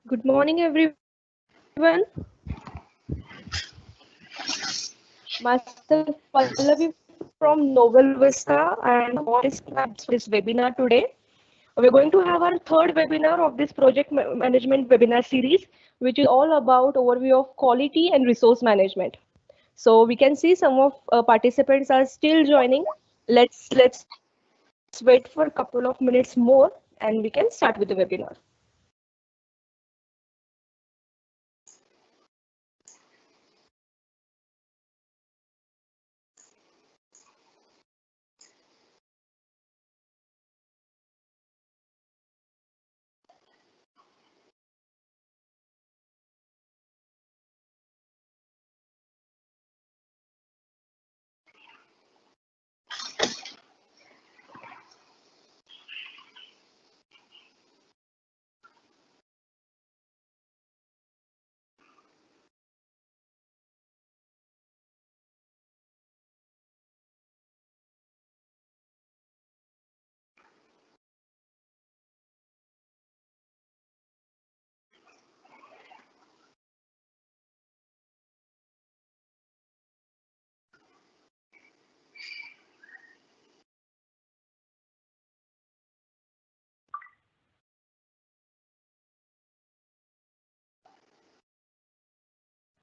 Good morning, everyone. Myself, Pallavi from NovelVista, and this webinar today. We're going to have our third webinar of this project management webinar series, which is all about overview of quality and resource management. So we can see some of participants are still joining. Let's wait for a couple of minutes more, and we can start with the webinar.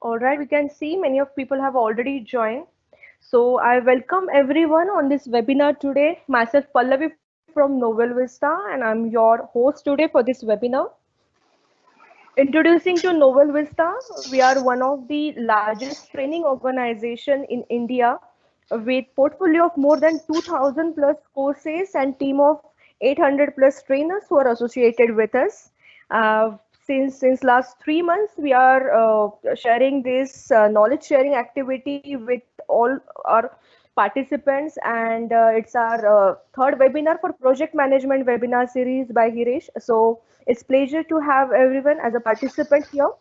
All right, we can see many of people have already joined. So I welcome everyone on this webinar today. Myself Pallavi from NovelVista, and I'm your host today for this webinar. Introducing to NovelVista, we are one of the largest training organization in India with portfolio of more than 2000 plus courses and team of 800 plus trainers who are associated with us. Uh, since last 3 months, we are sharing this knowledge sharing activity with all our participants, and it's our third webinar for project management webinar series by Hirish. So it's pleasure to have everyone as a participant here.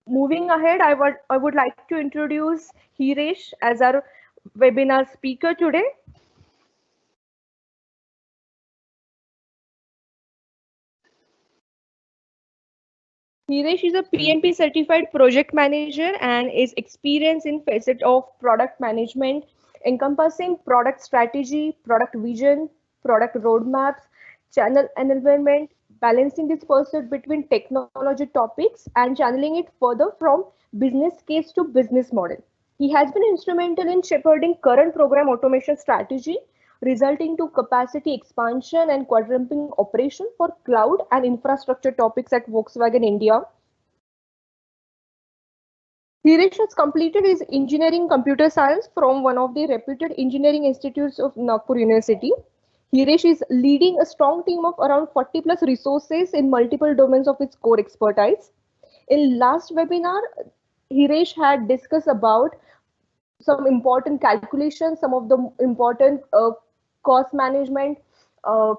Moving ahead, I would like to introduce Hirish as our webinar speaker today. Hirish is a PMP certified project manager and is experienced in facet of product management, encompassing product strategy, product vision, product roadmaps, channel enablement, balancing this pursuit between technology topics and channeling it further from business case to business model. He has been instrumental in shepherding current program automation strategy, resulting to capacity expansion and quadrupling operation for cloud and infrastructure topics at Volkswagen India. Hirish has completed his engineering computer science from one of the reputed engineering institutes of Nagpur University. Hirish is leading a strong team of around 40 plus resources in multiple domains of his core expertise. In last webinar, Hirish had discussed about some important calculations, some of the important cost management uh,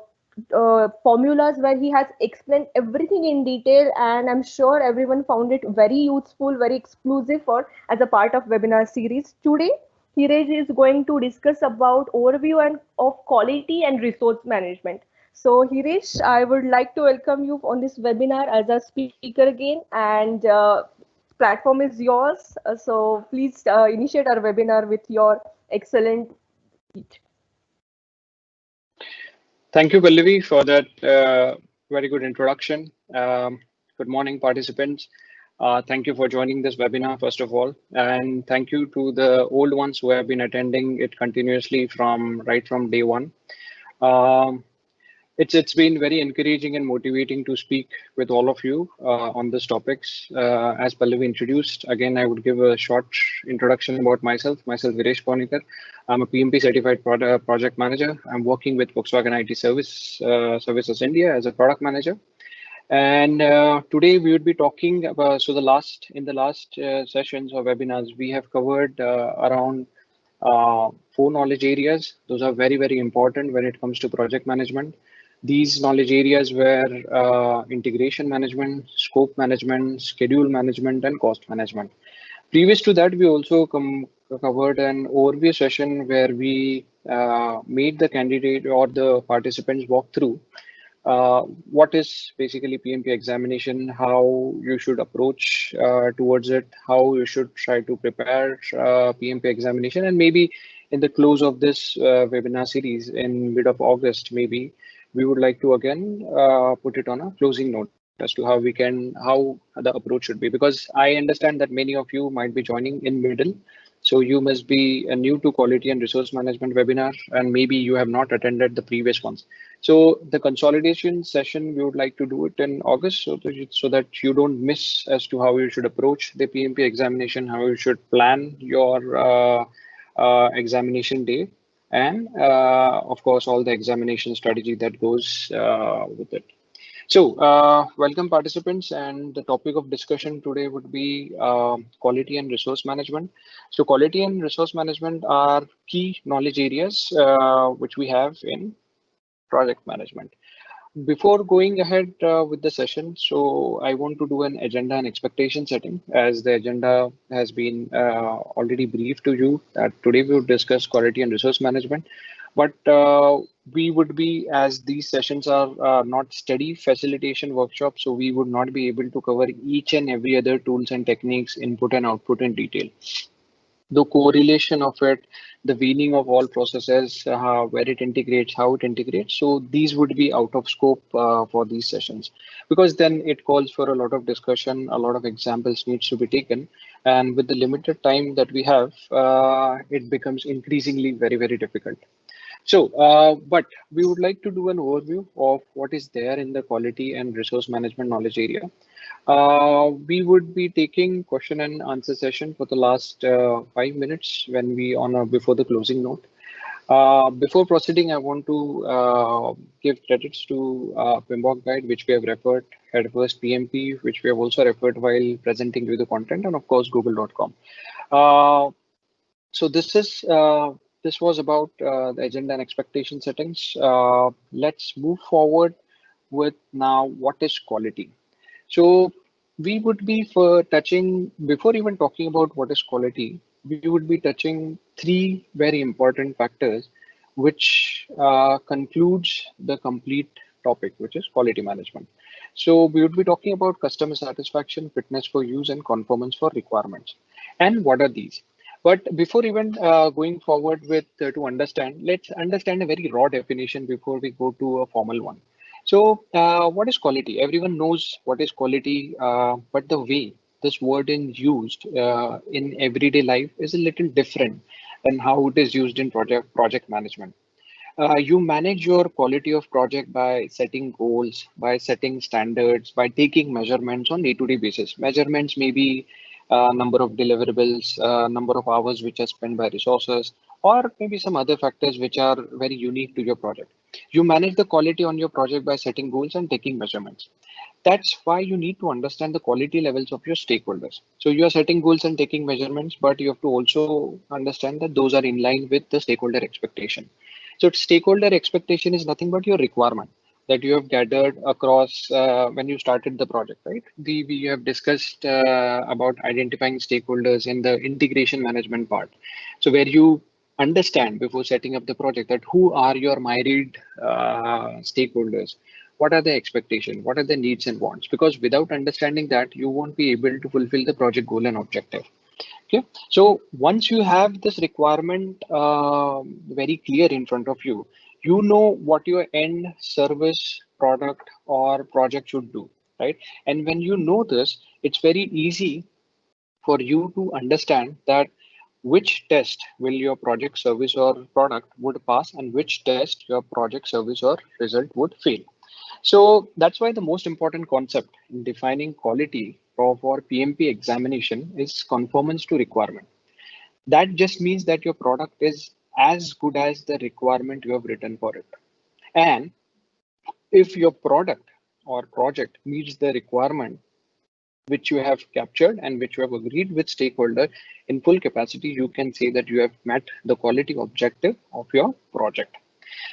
formulas where he has explained everything in detail, and I'm sure everyone found it very useful, very exclusive for as a part of webinar series. Today, Hiraj is going to discuss about overview and of quality and resource management. So Hirish, I would like to welcome you on this webinar as a speaker again, and platform is yours. So please initiate our webinar with your excellent speech. Thank you, Pallavi, for that very good introduction. Good morning, participants. Thank you for joining this webinar, first of all, and thank you to the old ones who have been attending it continuously right from day one. Um, it's been very encouraging and motivating to speak with all of you on these topics. As Pallavi introduced, again, I would give a short introduction about myself. Myself, Viresh Ponikar. I'm a PMP certified project manager. I'm working with Volkswagen IT Services India as a product manager. And today we would be talking about, in the last sessions or webinars, we have covered around four knowledge areas. Those are very, very important when it comes to project management. These knowledge areas were integration management, scope management, schedule management, and cost management. Previous to that, we also covered an overview session where we made the candidate or the participants walk through what is basically PMP examination, how you should approach towards it, how you should try to prepare PMP examination, and maybe in the close of this webinar series in mid of August, maybe we would like to again put it on a closing note as to how the approach should be, because I understand that many of you might be joining in middle. So you must be new to quality and resource management webinar, and maybe you have not attended the previous ones. So the consolidation session, we would like to do it in August so that you don't miss as to how you should approach the PMP examination, how you should plan your examination day, and of course, all the examination strategy that goes with it. So, welcome participants, and the topic of discussion today would be quality and resource management. So, quality and resource management are key knowledge areas which we have in project management. Before going ahead with the session, so I want to do an agenda and expectation setting, as the agenda has been already briefed to you that today we will discuss quality and resource management. But we would be, as these sessions are not study facilitation workshops, so we would not be able to cover each and every other tools and techniques, input and output in detail. The correlation of it, the weaning of all processes, where it integrates, how it integrates. So these would be out of scope for these sessions, because then it calls for a lot of discussion, a lot of examples needs to be taken. And with the limited time that we have, it becomes increasingly very, very difficult. So, but we would like to do an overview of what is there in the quality and resource management knowledge area. We would be taking question and answer session for the last 5 minutes when we on before the closing note. Before proceeding, I want to give credits to PMBOK Guide, which we have referred, Headfirst PMP, which we have also referred while presenting you the content, and of course, google.com. So this was about the agenda and expectation settings. Let's move forward with now what is quality. So we would be for touching, before even talking about what is quality, we would be touching three very important factors, which concludes the complete topic, which is quality management. So we would be talking about customer satisfaction, fitness for use, and conformance for requirements. And what are these? But before even going forward with to understand, let's understand a very raw definition before we go to a formal one. So, what is quality? Everyone knows what is quality, but the way this word is used in everyday life is a little different than how it is used in project management. You manage your quality of project by setting goals, by setting standards, by taking measurements on day-to-day basis. Measurements may be number of deliverables, number of hours which are spent by resources, or maybe some other factors which are very unique to your project. You manage the quality on your project by setting goals and taking measurements. That's why you need to understand the quality levels of your stakeholders. So you are setting goals and taking measurements, but you have to also understand that those are in line with the stakeholder expectation. So stakeholder expectation is nothing but your requirement that you have gathered across when you started the project, right? We have discussed about identifying stakeholders in the integration management part. So where you understand before setting up the project that who are your myriad stakeholders, what are the expectations, what are the needs and wants, because without understanding that, you won't be able to fulfill the project goal and objective. Okay, so once you have this requirement very clear in front of you, you know what your end service, product, or project should do, right? And when you know this, it's very easy for you to understand that which test will your project, service, or product would pass, and which test your project, service, or result would fail. So that's why the most important concept in defining quality for PMP examination is conformance to requirement. That just means that your product is as good as the requirement you have written for it. And if your product or project meets the requirement which you have captured and which you have agreed with stakeholder in full capacity, you can say that you have met the quality objective of your project.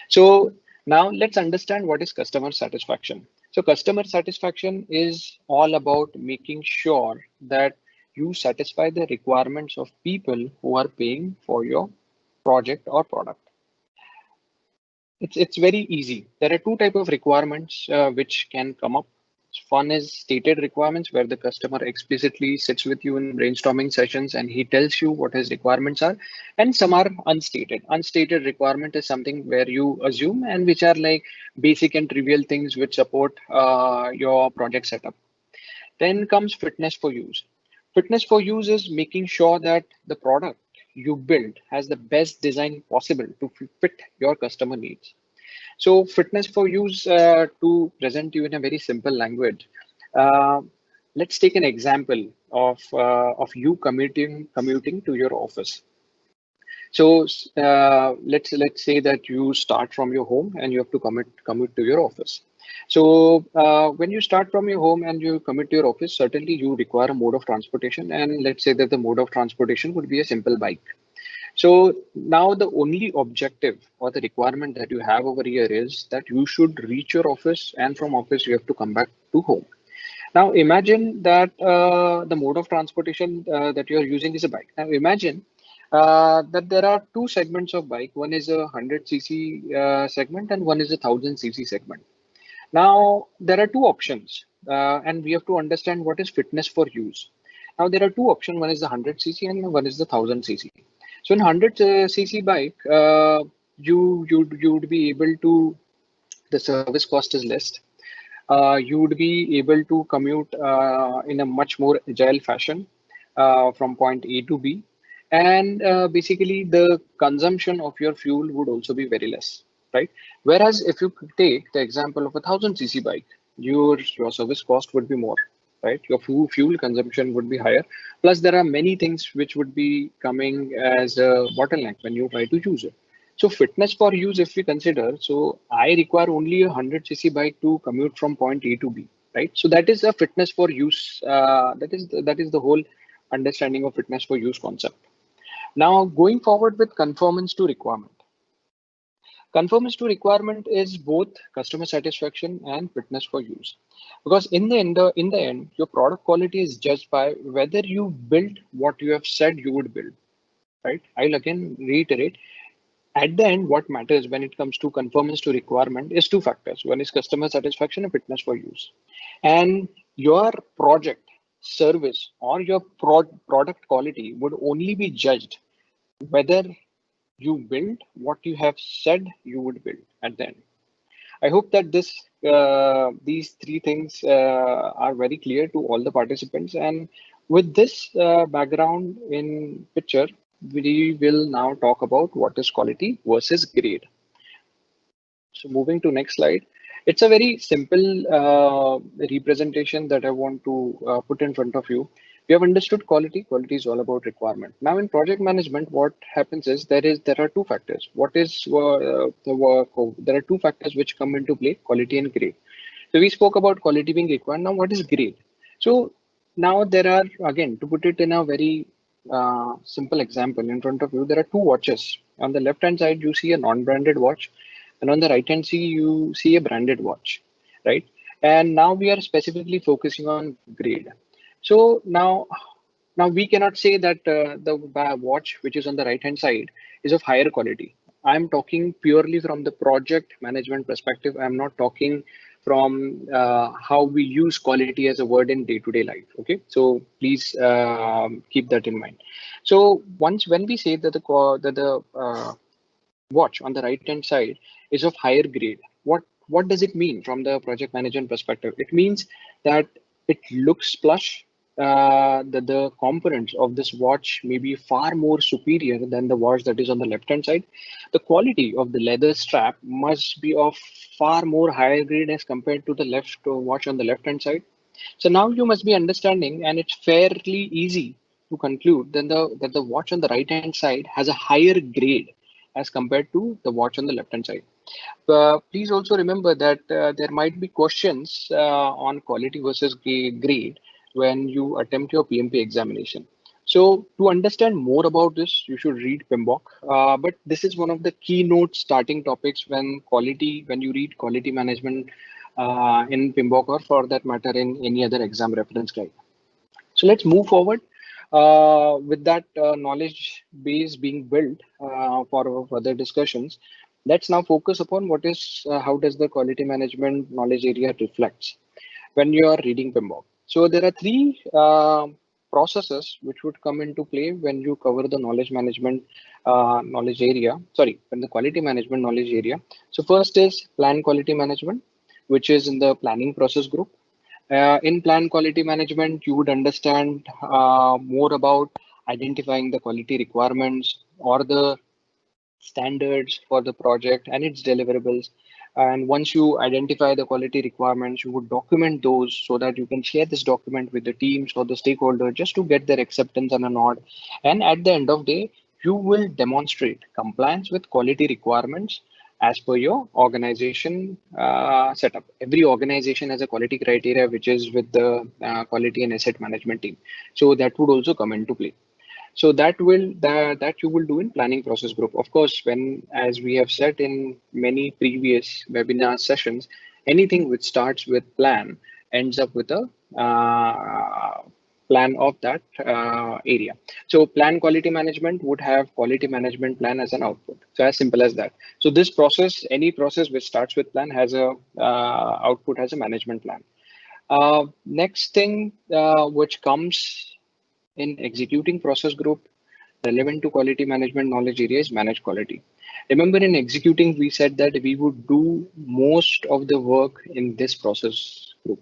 So now let's understand what is customer satisfaction. So customer satisfaction is all about making sure that you satisfy the requirements of people who are paying for your project or product. It's very easy. There are two type of requirements which can come up. One is stated requirements, where the customer explicitly sits with you in brainstorming sessions and he tells you what his requirements are. And some are unstated. Unstated requirement is something where you assume, and which are like basic and trivial things which support your project setup. Then comes fitness for use. Fitness for use is making sure that the product you build has the best design possible to fit your customer needs. So fitness for use, to present you in a very simple language. Uh, let's take an example of you commuting to your office. So let's say that you start from your home and you have to commute to your office. So when you start from your home and you commute to your office, certainly you require a mode of transportation. And let's say that the mode of transportation would be a simple bike. So now the only objective or the requirement that you have over here is that you should reach your office, and from office you have to come back to home. Now imagine that the mode of transportation that you are using is a bike. Now imagine that there are two segments of bike. One is a 100 cc segment and one is a 1000 cc segment. Now there are two options, and we have to understand what is fitness for use. Now there are two options. One is the 100 cc and one is the 1000 cc. So in 100 cc bike, you would be able to, the service cost is less. You would be able to commute in a much more agile fashion from point A to B. And basically, the consumption of your fuel would also be very less, right? Whereas if you take the example of a 1000 cc bike, your service cost would be more, right? Your fuel consumption would be higher. Plus, there are many things which would be coming as a bottleneck when you try to use it. So fitness for use, if we consider, so I require only a 100 cc bike to commute from point A to B, right? So that is a fitness for use. That is the whole understanding of fitness for use concept. Now going forward with conformance to requirement. Conformance to requirement is both customer satisfaction and fitness for use, because in the end, your product quality is judged by whether you built what you have said you would build, right? I'll again reiterate, at the end, what matters when it comes to conformance to requirement is two factors. One is customer satisfaction and fitness for use. And your project, service, or your product quality would only be judged whether you build what you have said you would build at the end. I hope that these three things are very clear to all the participants. And with this background in picture, we will now talk about what is quality versus grade. So moving to next slide. It's a very simple representation that I want to put in front of you. We have understood quality. Quality is all about requirement. Now in project management, what happens is there are two factors. What is the work? There are two factors which come into play: quality and grade. So we spoke about quality being required. Now what is grade? So now there are, again, to put it in a very simple example in front of you, there are two watches. On the left hand side, you see a non-branded watch, and on the right hand side, you see a branded watch, right? And now we are specifically focusing on grade. So now we cannot say that the watch which is on the right hand side is of higher quality. I'm talking purely from the project management perspective. I'm not talking from how we use quality as a word in day-to-day life. Okay, so please keep that in mind. So once when we say that the watch on the right hand side is of higher grade, what does it mean from the project management perspective? It means that it looks plush, that the components of this watch may be far more superior than the watch that is on the left hand side. The quality of the leather strap must be of far more higher grade as compared to the left watch on the left hand side. So now you must be understanding, and it's fairly easy to conclude then that the watch on the right hand side has a higher grade as compared to the watch on the left hand side. Please also remember that there might be questions on quality versus grade when you attempt your PMP examination. So to understand more about this, you should read PMBOK. But this is one of the keynote starting topics when you read quality management in PMBOK, or for that matter in any other exam reference guide. So let's move forward with that knowledge base being built for our further discussions. Let's now focus upon what is how does the quality management knowledge area reflects when you are reading PMBOK. So there are three processes which would come into play when you cover the knowledge management knowledge area. Sorry, when the quality management knowledge area. So first is plan quality management, which is in the planning process group. In plan quality management, you would understand more about identifying the quality requirements or the standards for the project and its deliverables. And once you identify the quality requirements, you would document those so that you can share this document with the teams or the stakeholder just to get their acceptance and a nod. And at the end of the day, you will demonstrate compliance with quality requirements as per your organization setup. Every organization has a quality criteria, which is with the quality and asset management team. So that would also come into play. So that you will do in planning process group. Of course, when, as we have said in many previous webinar sessions, anything which starts with plan ends up with a plan of that area. So plan quality management would have quality management plan as an output. So as simple as that. So this process, any process which starts with plan has a output has a management plan. Next thing which comes in executing process group relevant to quality management knowledge area is manage quality. Remember, in executing, we said that we would do most of the work in this process group.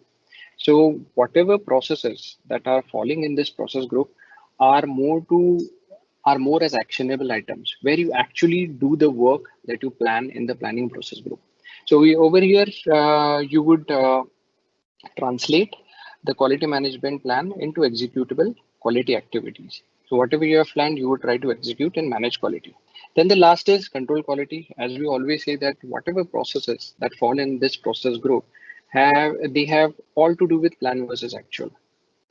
So whatever processes that are falling in this process group are more as actionable items where you actually do the work that you plan in the planning process group. So we over here you would translate the quality management plan into executable quality activities. So whatever you have planned, you would try to execute and manage quality. Then the last is control quality. As we always say that whatever processes that fall in this process group have all to do with plan versus actual,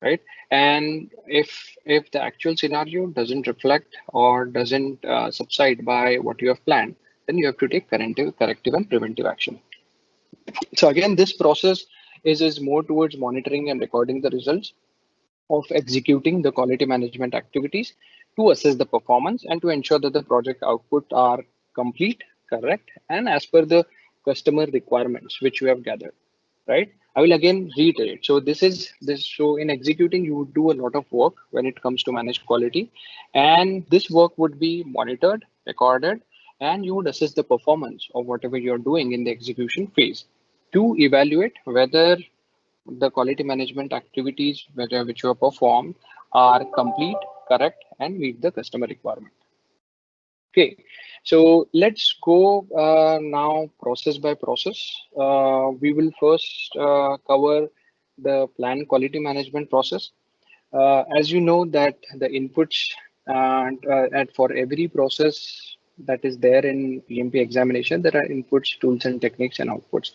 right? And if the actual scenario doesn't reflect or doesn't subside by what you have planned, then you have to take corrective and preventive action. So again, this process is more towards monitoring and recording the results of executing the quality management activities to assess the performance and to ensure that the project output are complete, correct, and as per the customer requirements which you have gathered, right? I will again reiterate. So this is this. So in executing, you would do a lot of work when it comes to managed quality, and this work would be monitored, recorded, and you would assess the performance of whatever you're doing in the execution phase to evaluate whether the quality management activities which were performed are complete, correct, and meet the customer requirement. Okay, so let's go now process by process. We will first cover the plan quality management process. As you know that the inputs and for every process that is there in PMP examination, there are inputs, tools and techniques and outputs.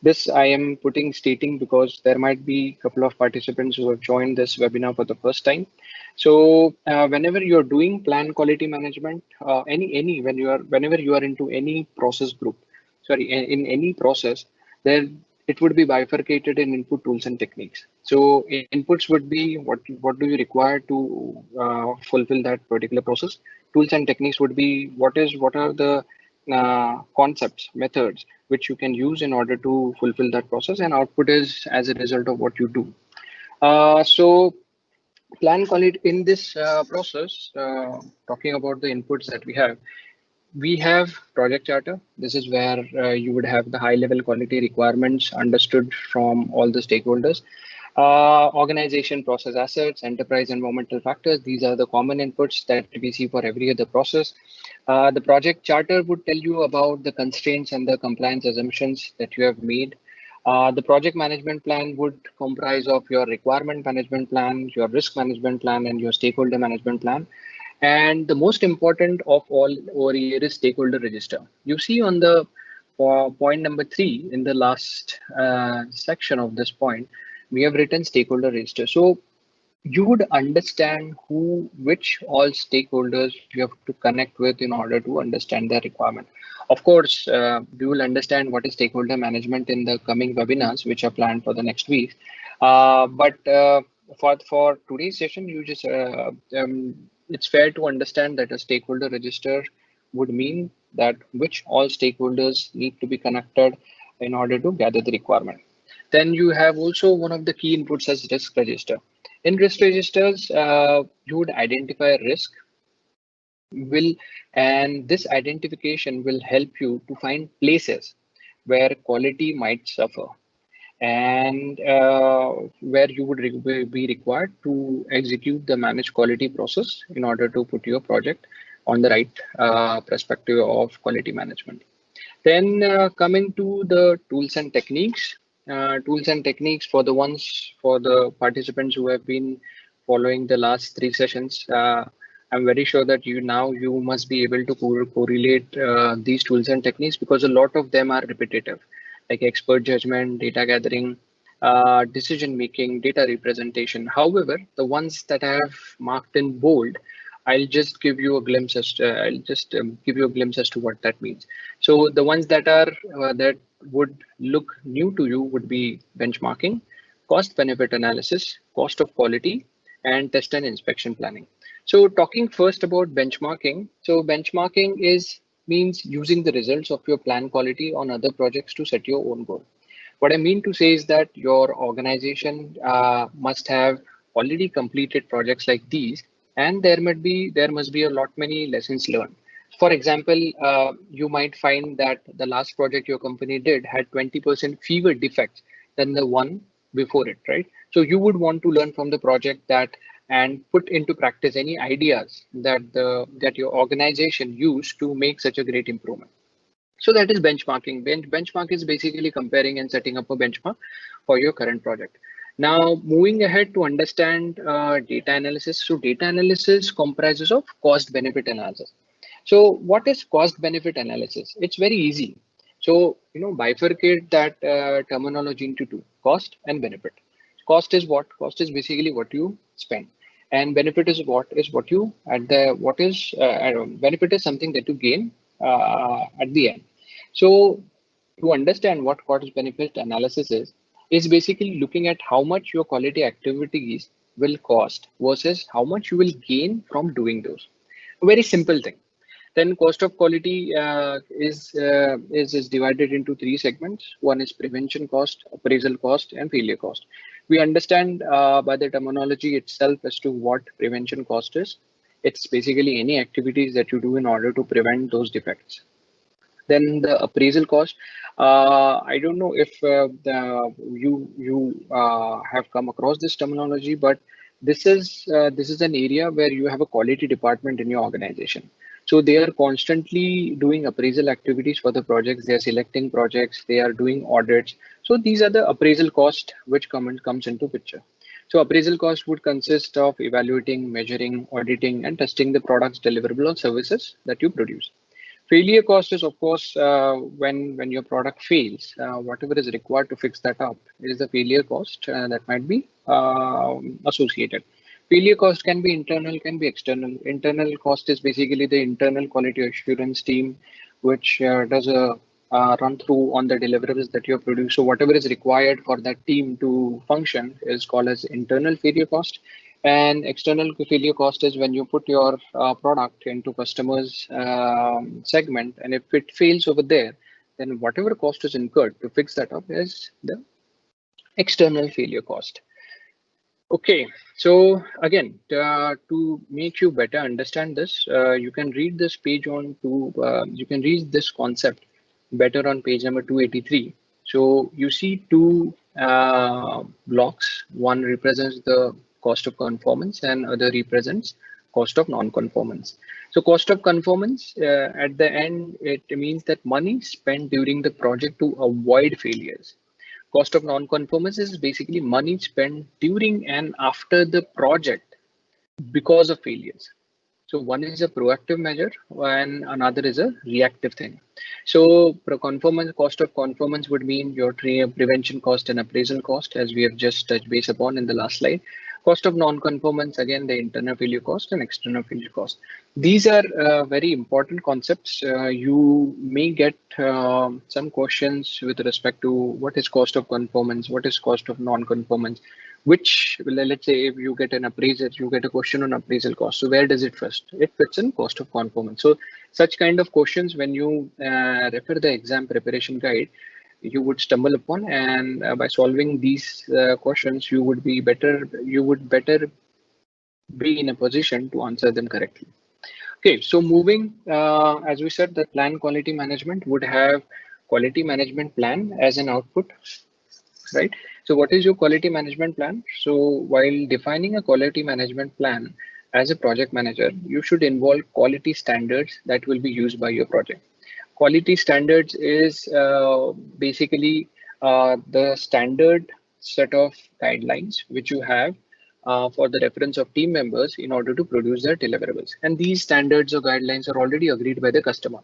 This I am stating because there might be a couple of participants who have joined this webinar for the first time. So whenever you're doing plan quality management, whenever you are into any process group, sorry, in any process, then it would be bifurcated in input, tools and techniques. So inputs would be what do you require to fulfill that particular process. Tools and techniques would be what are the concepts, methods which you can use in order to fulfill that process, and output is as a result of what you do. So plan quality in this process, talking about the inputs that we have project charter. This is where you would have the high level quality requirements understood from all the stakeholders. Organization, process assets, enterprise environmental factors. These are the common inputs that we see for every other process. The project charter would tell you about the constraints and the compliance assumptions that you have made. The project management plan would comprise of your requirement management plan, your risk management plan, and your stakeholder management plan. And the most important of all over here is stakeholder register. You see on the point number 3 in the last section of this point, we have written stakeholder register. So you would understand which all stakeholders you have to connect with in order to understand their requirement. Of course, we will understand what is stakeholder management in the coming webinars, which are planned for the next week. But for today's session, it's fair to understand that a stakeholder register would mean that which all stakeholders need to be connected in order to gather the requirement. Then you have also one of the key inputs as risk register. In risk registers, you would identify risk will, and this identification will help you to find places where quality might suffer, and where you would be required to execute the managed quality process in order to put your project on the right perspective of quality management. Then coming to the tools and techniques for for the participants who have been following the last three sessions. I'm very sure that you must be able to correlate these tools and techniques, because a lot of them are repetitive, like expert judgment, data gathering, decision making, data representation. However, the ones that I have marked in bold, I'll just give you a glimpse as to what that means. So the ones that would look new to you would be benchmarking, cost benefit analysis, cost of quality, and test and inspection planning. So talking first about benchmarking. So benchmarking is means using the results of your plan quality on other projects to set your own goal. What I mean to say is that your organization must have already completed projects like these, and there must be a lot many lessons learned. For example, you might find that the last project your company did had 20% fewer defects than the one before it, right? So you would want to learn from the project that and put into practice any ideas that your organization used to make such a great improvement. So that is benchmarking. Benchmark is basically comparing and setting up a benchmark for your current project. Now, moving ahead to understand data analysis. So data analysis comprises of cost benefit analysis. So what is cost benefit analysis? It's very easy. So, bifurcate that terminology into two: cost and benefit. Cost is what? Cost is basically what you spend. And benefit is what you at the what is benefit is something that you gain at the end. So to understand what cost benefit analysis is basically looking at how much your quality activities will cost versus how much you will gain from doing those. A very simple thing. Then cost of quality is divided into three segments. One is prevention cost, appraisal cost, and failure cost. We understand by the terminology itself as to what prevention cost is. It's basically any activities that you do in order to prevent those defects. Then the appraisal cost. I don't know if you have come across this terminology, but this is an area where you have a quality department in your organization. So they are constantly doing appraisal activities for the projects. They are selecting projects. They are doing audits. So these are the appraisal cost which comes into picture. So appraisal cost would consist of evaluating, measuring, auditing, and testing the products, deliverable, or services that you produce. Failure cost is, of course, when your product fails, whatever is required to fix that up is the failure cost that might be associated. Failure cost can be internal, can be external. Internal cost is basically the internal quality assurance team, which does a run through on the deliverables that you have produced. So whatever is required for that team to function is called as internal failure cost. And external failure cost is when you put your product into customers segment, and if it fails over there, then whatever cost is incurred to fix that up is the external failure cost. Okay, so again, to make you better understand this, you can read this page you can read this concept better on page number 283. So you see two blocks. One represents the cost of conformance and other represents cost of non-conformance. So cost of conformance, at the end, it means that money spent during the project to avoid failures. Cost of non-conformance is basically money spent during and after the project because of failures. So one is a proactive measure and another is a reactive thing. So cost of conformance would mean your prevention cost and appraisal cost, as we have just touched base upon in the last slide. Cost of non-conformance, again, the internal failure cost and external failure cost. These are very important concepts. You may get some questions with respect to what is cost of conformance, what is cost of non-conformance, which, let's say if you get an appraisal, you get a question on appraisal cost. So where does it fit? It fits in cost of conformance. So such kind of questions, when you refer the exam preparation guide, you would stumble upon, and by solving these questions, you would better be in a position to answer them correctly. Okay, so moving, as we said, the plan quality management would have quality management plan as an output, right? So what is your quality management plan? So while defining a quality management plan as a project manager, you should involve quality standards that will be used by your project. Quality standards is basically the standard set of guidelines which you have for the reference of team members in order to produce their deliverables. And these standards or guidelines are already agreed by the customer,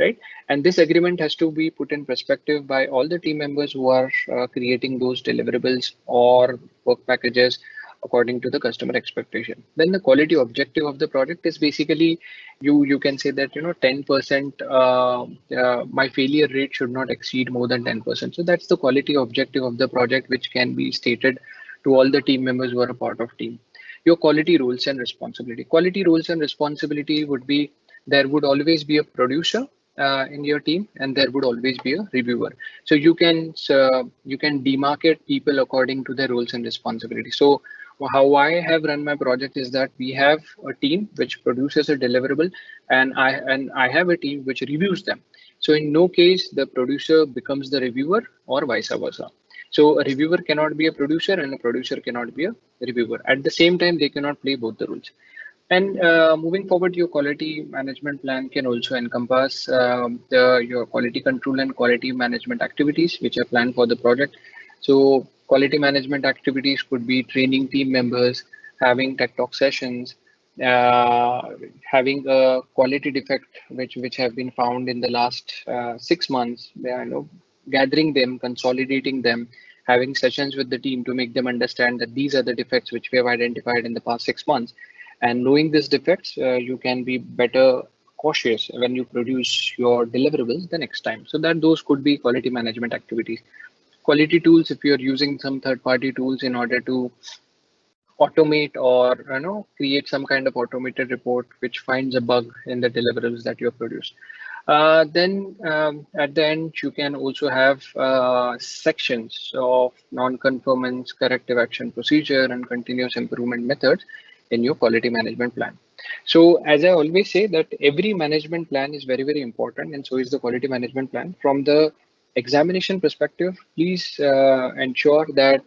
right? And this agreement has to be put in perspective by all the team members who are creating those deliverables or work packages according to the customer expectation. Then the quality objective of the project is basically, you can say that 10% my failure rate should not exceed more than 10%. So that's the quality objective of the project, which can be stated to all the team members who are a part of team. Your quality roles and responsibility. Quality roles and responsibility would be, there would always be a producer in your team, and there would always be a reviewer. So you can demarcate people according to their roles and responsibilities. So how I have run my project is that we have a team which produces a deliverable, and I have a team which reviews them. So in no case the producer becomes the reviewer or vice versa. So a reviewer cannot be a producer and a producer cannot be a reviewer. At the same time, they cannot play both the roles. And moving forward, your quality management plan can also encompass your quality control and quality management activities, which are planned for the project. So quality management activities could be training team members, having tech talk sessions, having a quality defect which have been found in the last 6 months. Gathering them, consolidating them, having sessions with the team to make them understand that these are the defects which we have identified in the past 6 months. And knowing these defects, you can be better cautious when you produce your deliverables the next time. So that those could be quality management activities. Quality tools, if you're using some third-party tools in order to automate or create some kind of automated report which finds a bug in the deliverables that you produce. Then at the end, you can also have sections of non-conformance, corrective action procedure, and continuous improvement methods in your quality management plan. So as I always say, that every management plan is very, very important, and so is the quality management plan. From the examination perspective, please ensure that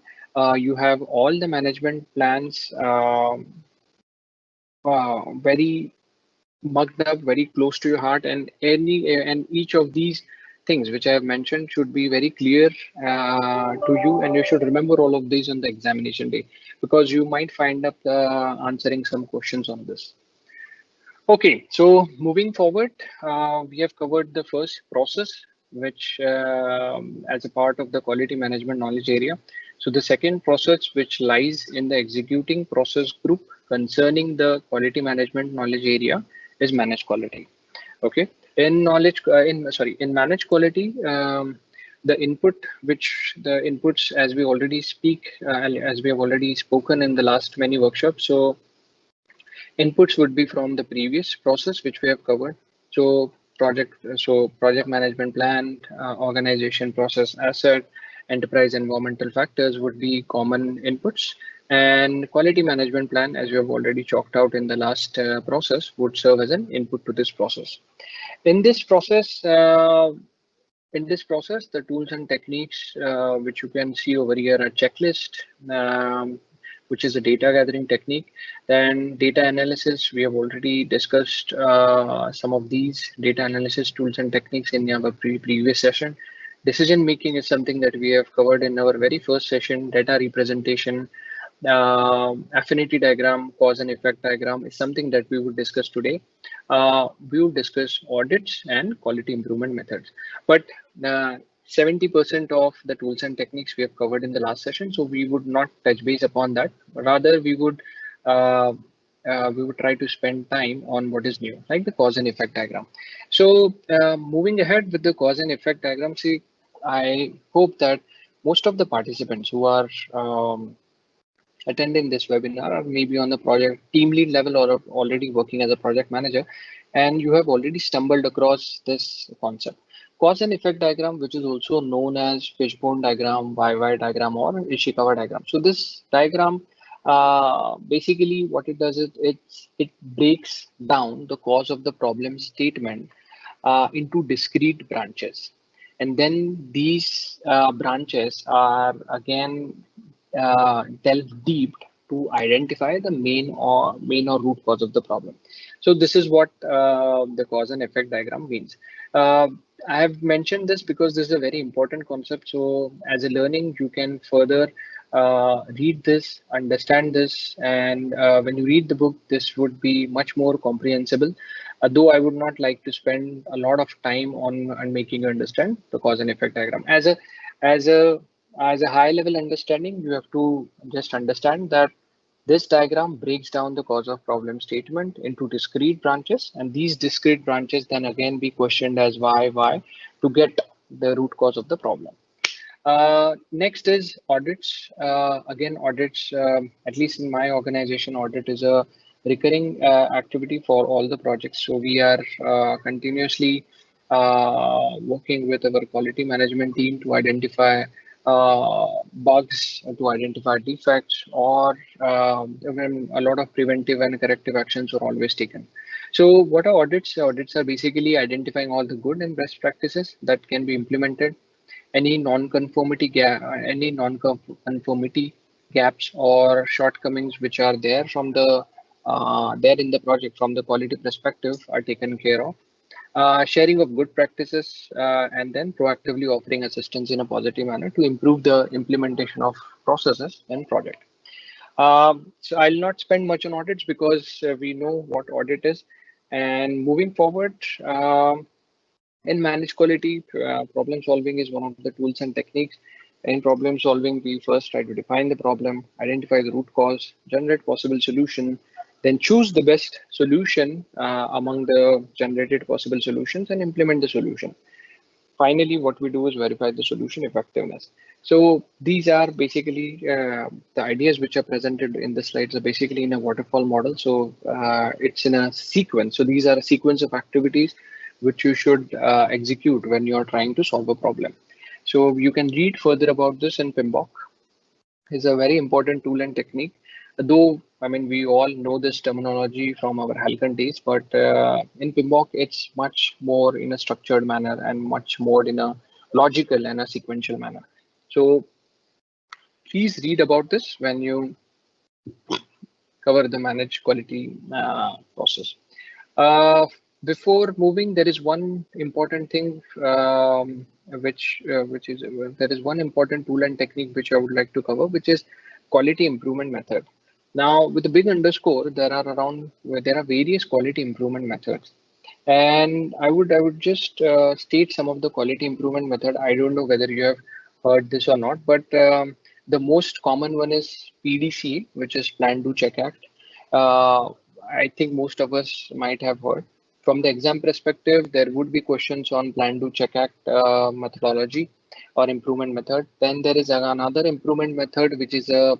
you have all the management plans very mugged up, very close to your heart, and each of these things which I have mentioned should be very clear to you, and you should remember all of these on the examination day, because you might find up answering some questions on this. Okay, so moving forward, we have covered the first process, which as a part of the quality management knowledge area. So the second process, which lies in the executing process group concerning the quality management knowledge area, is managed quality. Okay, in managed quality, the inputs, as we already as we have already spoken in the last many workshops. So inputs would be from the previous process which we have covered. So project management plan, organization process asset, enterprise environmental factors would be common inputs, and quality management plan, as we have already chalked out in the last process, would serve as an input to this process. In this process, the tools and techniques which you can see over here are checklist, which is a data gathering technique. Then data analysis, we have already discussed some of these data analysis tools and techniques in our previous session. Decision making is something that we have covered in our very first session. Data representation, affinity diagram, cause and effect diagram is something that we would discuss today. We would discuss audits and quality improvement methods. But 70% of the tools and techniques we have covered in the last session, so we would not touch base upon that. Rather, uh, we would try to spend time on what is new, like the cause and effect diagram. So moving ahead with the cause and effect diagram, see, I hope that most of the participants who are attending this webinar or maybe on the project team lead level or already working as a project manager, and you have already stumbled across this concept. Cause and effect diagram, which is also known as fishbone diagram, YY diagram, or Ishikawa diagram. So this diagram, basically what it does is it breaks down the cause of the problem statement into discrete branches. And then these branches are again delve deep to identify the main or root cause of the problem. So this is what the cause and effect diagram means. Uh, I have mentioned this because this is a very important concept. So as a learning, you can further read this, understand this, and when you read the book, this would be much more comprehensible. Though I would not like to spend a lot of time on making you understand the cause and effect diagram. As a as a high level understanding, you have to just understand that this diagram breaks down the cause of problem statement into discrete branches, and these discrete branches then again be questioned as why to get the root cause of the problem. Next is audits. Again, audits, at least in my organization, audit is a recurring activity for all the projects. So we are continuously working with our quality management team to identify bugs, to identify defects, or when a lot of preventive and corrective actions are always taken. So what are audits? Audits are basically identifying all the good and best practices that can be implemented, any non-conformity gaps or shortcomings which are there from the there in the project from the quality perspective are taken care of. Sharing of good practices, and then proactively offering assistance in a positive manner to improve the implementation of processes and project. So I'll not spend much on audits because we know what audit is. And moving forward, in managed quality, problem solving is one of the tools and techniques. In problem solving, we first try to define the problem, identify the root cause, generate possible solution, then choose the best solution among the generated possible solutions and implement the solution. Finally, what we do is verify the solution effectiveness. So these are basically the ideas which are presented in the slides are basically in a waterfall model. So it's in a sequence. So these are a sequence of activities which you should execute when you're trying to solve a problem. So you can read further about this in PMBOK. It's a very important tool and technique. Though, I mean, we all know this terminology from our Halcon days, but in PMBOK, it's much more in a structured manner and much more in a logical and a sequential manner. So please read about this when you cover the managed quality process. Uh, Before moving, there is one important thing which is there is one important tool and technique which I would like to cover, which is quality improvement method. Now, with the big underscore, there are various quality improvement methods, and I would just state some of the quality improvement method. I don't know whether you have heard this or not, but the most common one is PDC, which is Plan Do Check Act. Uh, I think most of us might have heard. From the exam perspective, there would be questions on Plan Do Check Act methodology or improvement method. Then there is another improvement method, which is a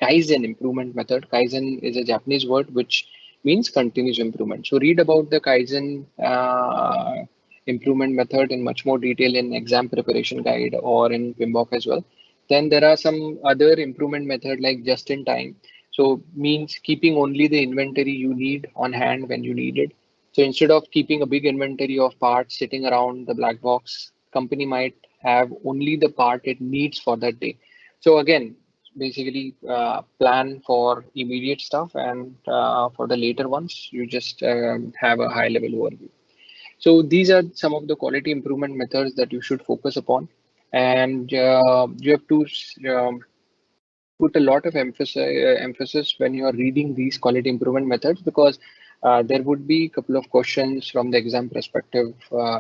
Kaizen improvement method. Kaizen is a Japanese word which means continuous improvement. So read about the Kaizen improvement method in much more detail in exam preparation guide or in PMBOK as well. Then there are some other improvement method like just in time. So means keeping only the inventory you need on hand when you need it. So instead of keeping a big inventory of parts sitting around the black box, company might have only the part it needs for that day. So again, basically plan for immediate stuff, and for the later ones, you just have a high level overview. So these are some of the quality improvement methods that you should focus upon, and you have to put a lot of emphasis when you are reading these quality improvement methods, because there would be a couple of questions from the exam perspective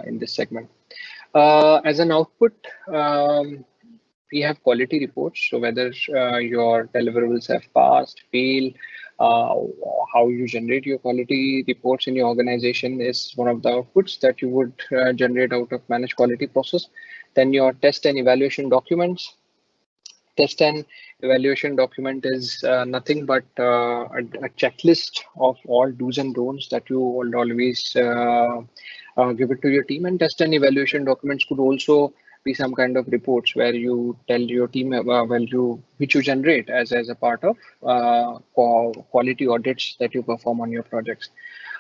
in this segment. As an output, we have quality reports. So whether your deliverables have passed, failed, uh, how you generate your quality reports in your organization is one of the outputs that you would generate out of managed quality process. Then your test and evaluation documents. Test and evaluation document is nothing but a checklist of all do's and don'ts that you will always give it to your team. And test and evaluation documents could also be some kind of reports where you tell your team which you generate as a part of quality audits that you perform on your projects.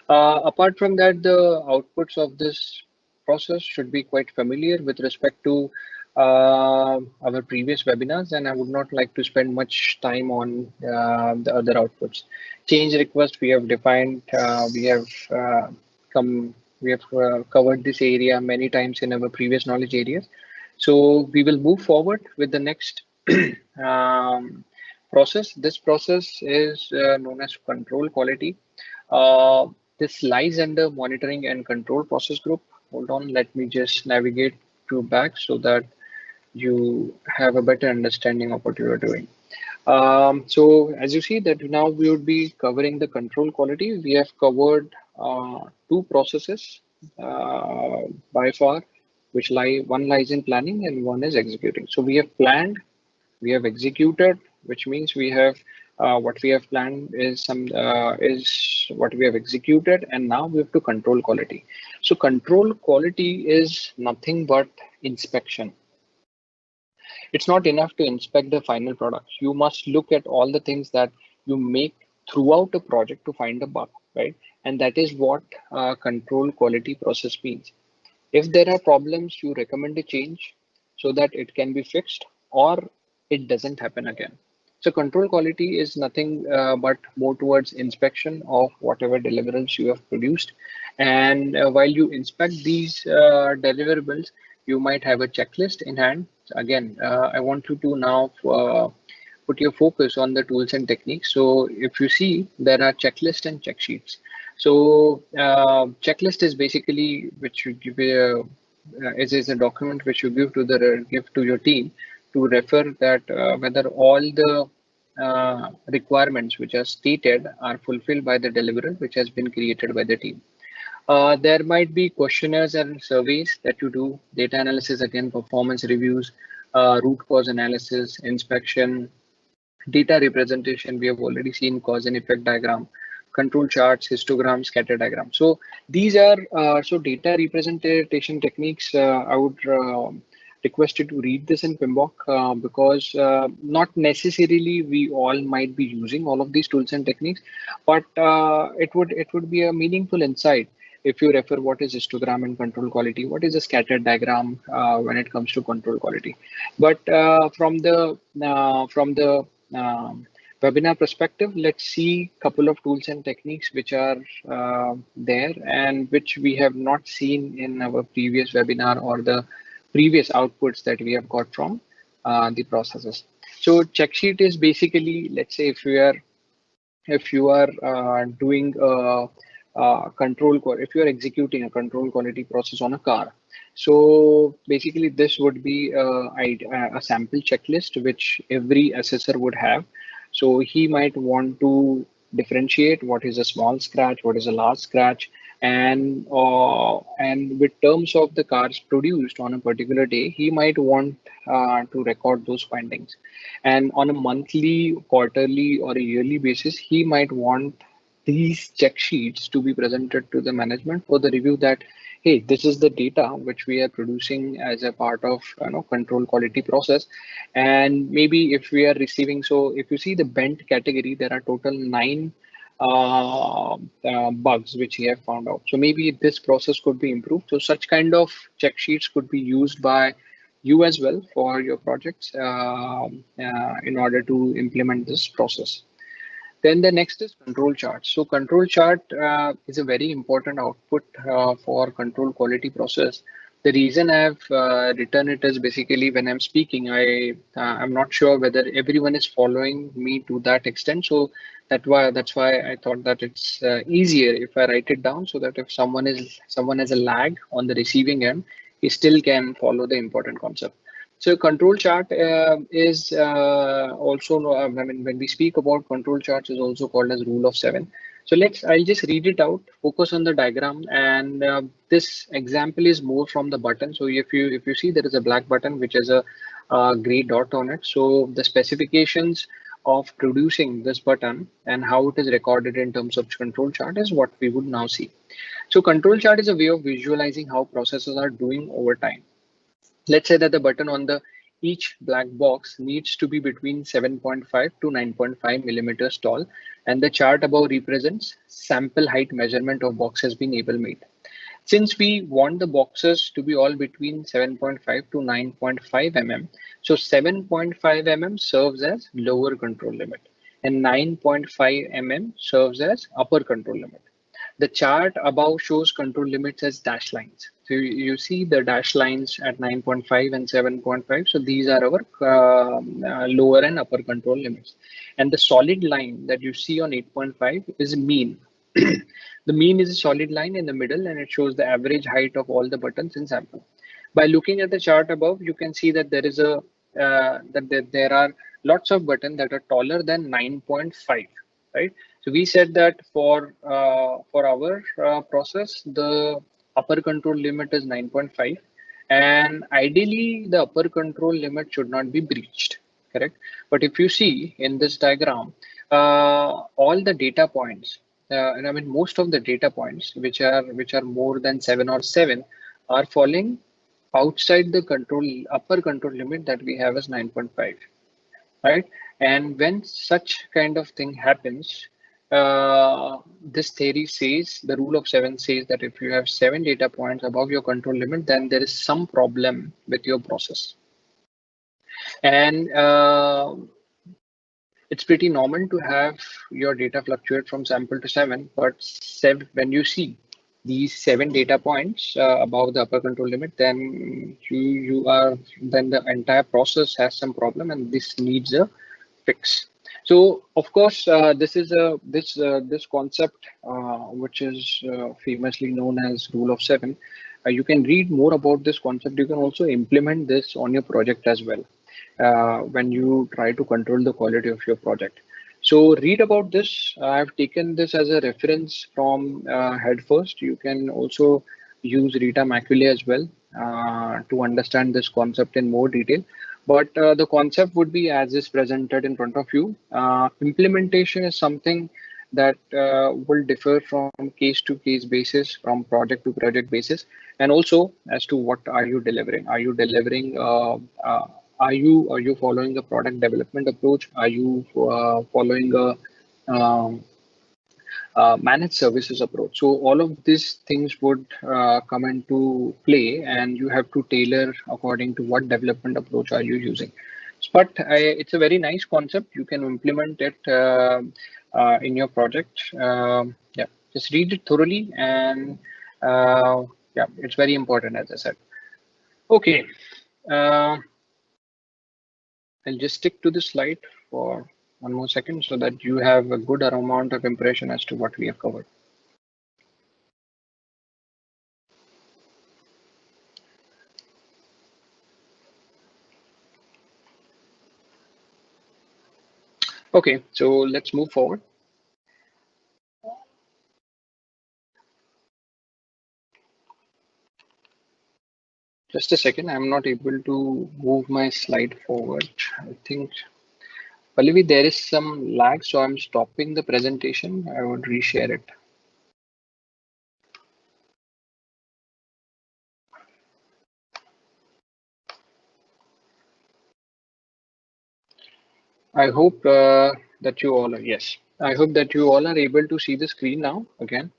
Apart from that, the outputs of this process should be quite familiar with respect to our previous webinars, and I would not like to spend much time on the other outputs. Change request we have defined, come, we have covered this area many times in our previous knowledge areas. So we will move forward with the next process. This process is known as control quality. Uh, this lies under monitoring and control process group. Hold on, let me just navigate to back so that you have a better understanding of what you are doing. So as you see that now we would be covering the control quality. We have covered two processes by far, which one lies in planning and one is executing. So we have planned, we have executed, which means we have what we have planned is what we have executed, and now we have to control quality. So control quality is nothing but inspection. It's not enough to inspect the final product. You must look at all the things that you make throughout a project to find a bug, right? And that is what control quality process means. If there are problems, you recommend a change so that it can be fixed or it doesn't happen again. So control quality is nothing but more towards inspection of whatever deliverables you have produced. And while you inspect these deliverables, you might have a checklist in hand. Again, I want you to now put your focus on the tools and techniques. So if you see, there are checklists and check sheets. So checklist is basically which you give is a document which you give to your team to refer that whether all the requirements which are stated are fulfilled by the deliverable which has been created by the team. There might be questionnaires and surveys that you do, data analysis, again, performance reviews, root cause analysis, inspection, data representation. We have already seen cause and effect diagram, control charts, histogram, scatter diagram. So these are so data representation techniques. I would request you to read this in PMBOK because not necessarily we all might be using all of these tools and techniques, but it would be a meaningful insight if you refer what is histogram and control quality, what is a scatter diagram when it comes to control quality. But from the webinar perspective, let's see a couple of tools and techniques which are there and which we have not seen in our previous webinar or the previous outputs that we have got from the processes. So check sheet is basically, let's say if you are doing if you are executing a control quality process on a car. So basically this would be a sample checklist which every assessor would have. So he might want to differentiate what is a small scratch, what is a large scratch, and with terms of the cars produced on a particular day, he might want to record those findings. And on a monthly, quarterly, or a yearly basis, he might want these check sheets to be presented to the management for the review that, hey, this is the data which we are producing as a part of control quality process. And maybe if we are receiving, so if you see the bent category, there are total 9 bugs which he have found out. So maybe this process could be improved. So such kind of check sheets could be used by you as well for your projects in order to implement this process. Then the next is control chart. So control chart is a very important output for control quality process. The reason I've written it is basically when I'm speaking, I'm not sure whether everyone is following me to that extent. So that's why I thought that it's easier if I write it down so that if someone has a lag on the receiving end, he still can follow the important concept. So control chart is also, I mean, when we speak about control charts, is also called as rule of seven. So I'll just read it out, focus on the diagram, and this example is more from the button. So if you see, there is a black button which has a gray dot on it. So the specifications of producing this button and how it is recorded in terms of control chart is what we would now see. So control chart is a way of visualizing how processes are doing over time. Let's say that the button on the each black box needs to be between 7.5 to 9.5 millimeters tall, and the chart above represents sample height measurement of box has been able made. Since we want the boxes to be all between 7.5 to 9.5 mm, so 7.5 mm serves as lower control limit and 9.5 mm serves as upper control limit. The chart above shows control limits as dash lines. So you see the dash lines at 9.5 and 7.5. So these are our lower and upper control limits. And the solid line that you see on 8.5 is mean. The mean is a solid line in the middle, and it shows the average height of all the buttons in sample. By looking at the chart above, you can see that there is a there are lots of buttons that are taller than 9.5, right? So we said that for our process, the upper control limit is 9.5, and ideally the upper control limit should not be breached, correct? But if you see in this diagram, all the data points, and I mean most of the data points which are more than 7 are falling outside the upper control limit that we have as 9.5, right? And when such kind of thing happens, this theory says, the rule of seven says that if you have 7 data points above your control limit, then there is some problem with your process. And it's pretty normal to have your data fluctuate from sample to 7, but when you see these 7 data points above the upper control limit, then then the entire process has some problem, and this needs a fix. So of course, this is this concept which is famously known as rule of seven. You can read more about this concept. You can also implement this on your project as well when you try to control the quality of your project. So read about this. I've taken this as a reference from Head First. You can also use Rita Maculae as well to understand this concept in more detail. But the concept would be as is presented in front of you. Implementation is something that will differ from case to case basis, from project to project basis, and also as to what are you delivering. Are you delivering? Are you following a product development approach? Are you following a managed services approach? So all of these things would come into play, and you have to tailor according to what development approach are you using. But it's a very nice concept. You can implement it in your project. Yeah, just read it thoroughly, and yeah, it's very important, as I said. Okay, I'll just stick to the slide for one more second so that you have a good amount of impression as to what we have covered. Okay, so let's move forward. Just a second, I'm not able to move my slide forward. I think, Pallavi, there is some lag, so I'm stopping the presentation. I would reshare it. I hope that you all are, yes. I hope that you all are able to see the screen now again.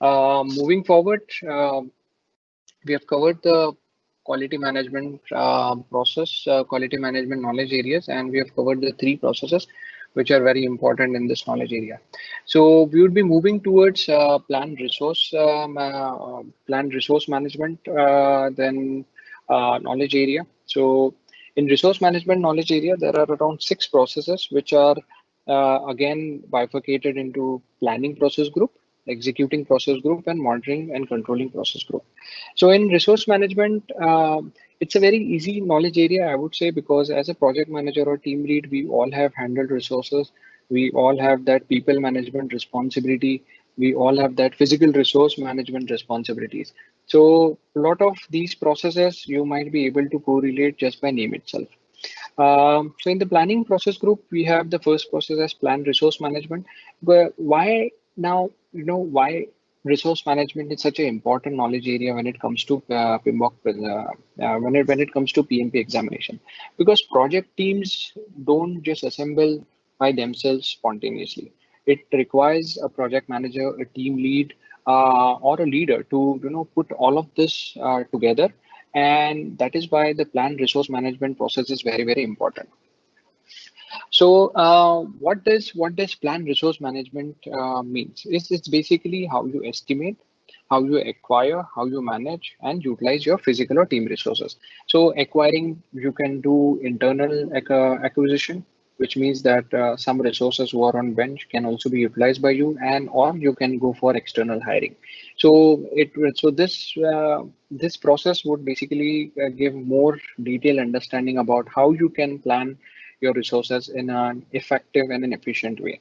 Moving forward, we have covered the quality management process, quality management knowledge areas, and we have covered the 3 processes which are very important in this knowledge area. So we would be moving towards planned resource management, then knowledge area. So in resource management knowledge area, there are around 6 processes which are again bifurcated into planning process group, executing process group, and monitoring and controlling process group. So in resource management, it's a very easy knowledge area, I would say, because as a project manager or team lead, we all have handled resources. We all have that people management responsibility. We all have that physical resource management responsibilities. So a lot of these processes you might be able to correlate just by name itself. So in the planning process group, we have the first process as plan resource management. But why now, why resource management is such an important knowledge area when it comes to PMBOK, when it comes to PMP examination? Because project teams don't just assemble by themselves spontaneously. It requires a project manager, a team lead, or a leader to put all of this together, and that is why the planned resource management process is very, very important. So what does planned resource management means? It's basically how you estimate, how you acquire, how you manage and utilize your physical or team resources. So acquiring, you can do internal acquisition, which means that some resources who are on bench can also be utilized by you, and or you can go for external hiring. So this process would basically give more detailed understanding about how you can plan your resources in an effective and an efficient way.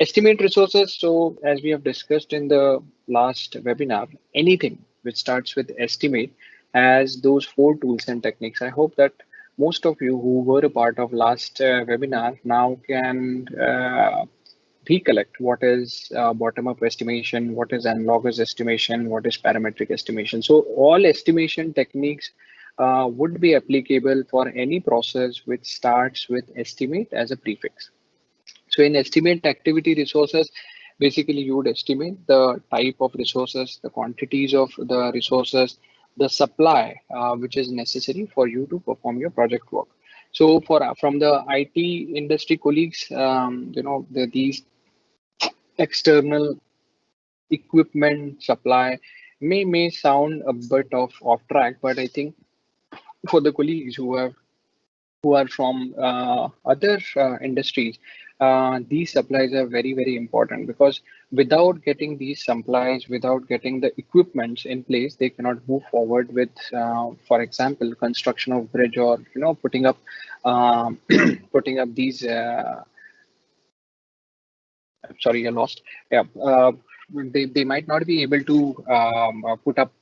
Estimate resources. So as we have discussed in the last webinar, anything which starts with estimate has those 4 tools and techniques. I hope that most of you who were a part of last webinar now can recollect what is bottom-up estimation, what is analogous estimation, what is parametric estimation. So all estimation techniques would be applicable for any process which starts with estimate as a prefix. So in estimate activity resources, basically you would estimate the type of resources, the quantities of the resources, the supply which is necessary for you to perform your project work. So from the IT industry colleagues, these external equipment supply may sound a bit of off track, but I think for the colleagues who are from other industries, these supplies are very, very important, because without getting these supplies, without getting the equipments in place, they cannot move forward with, for example, construction of bridge, or putting up putting up these. Sorry, I lost. Yeah, they might not be able to put up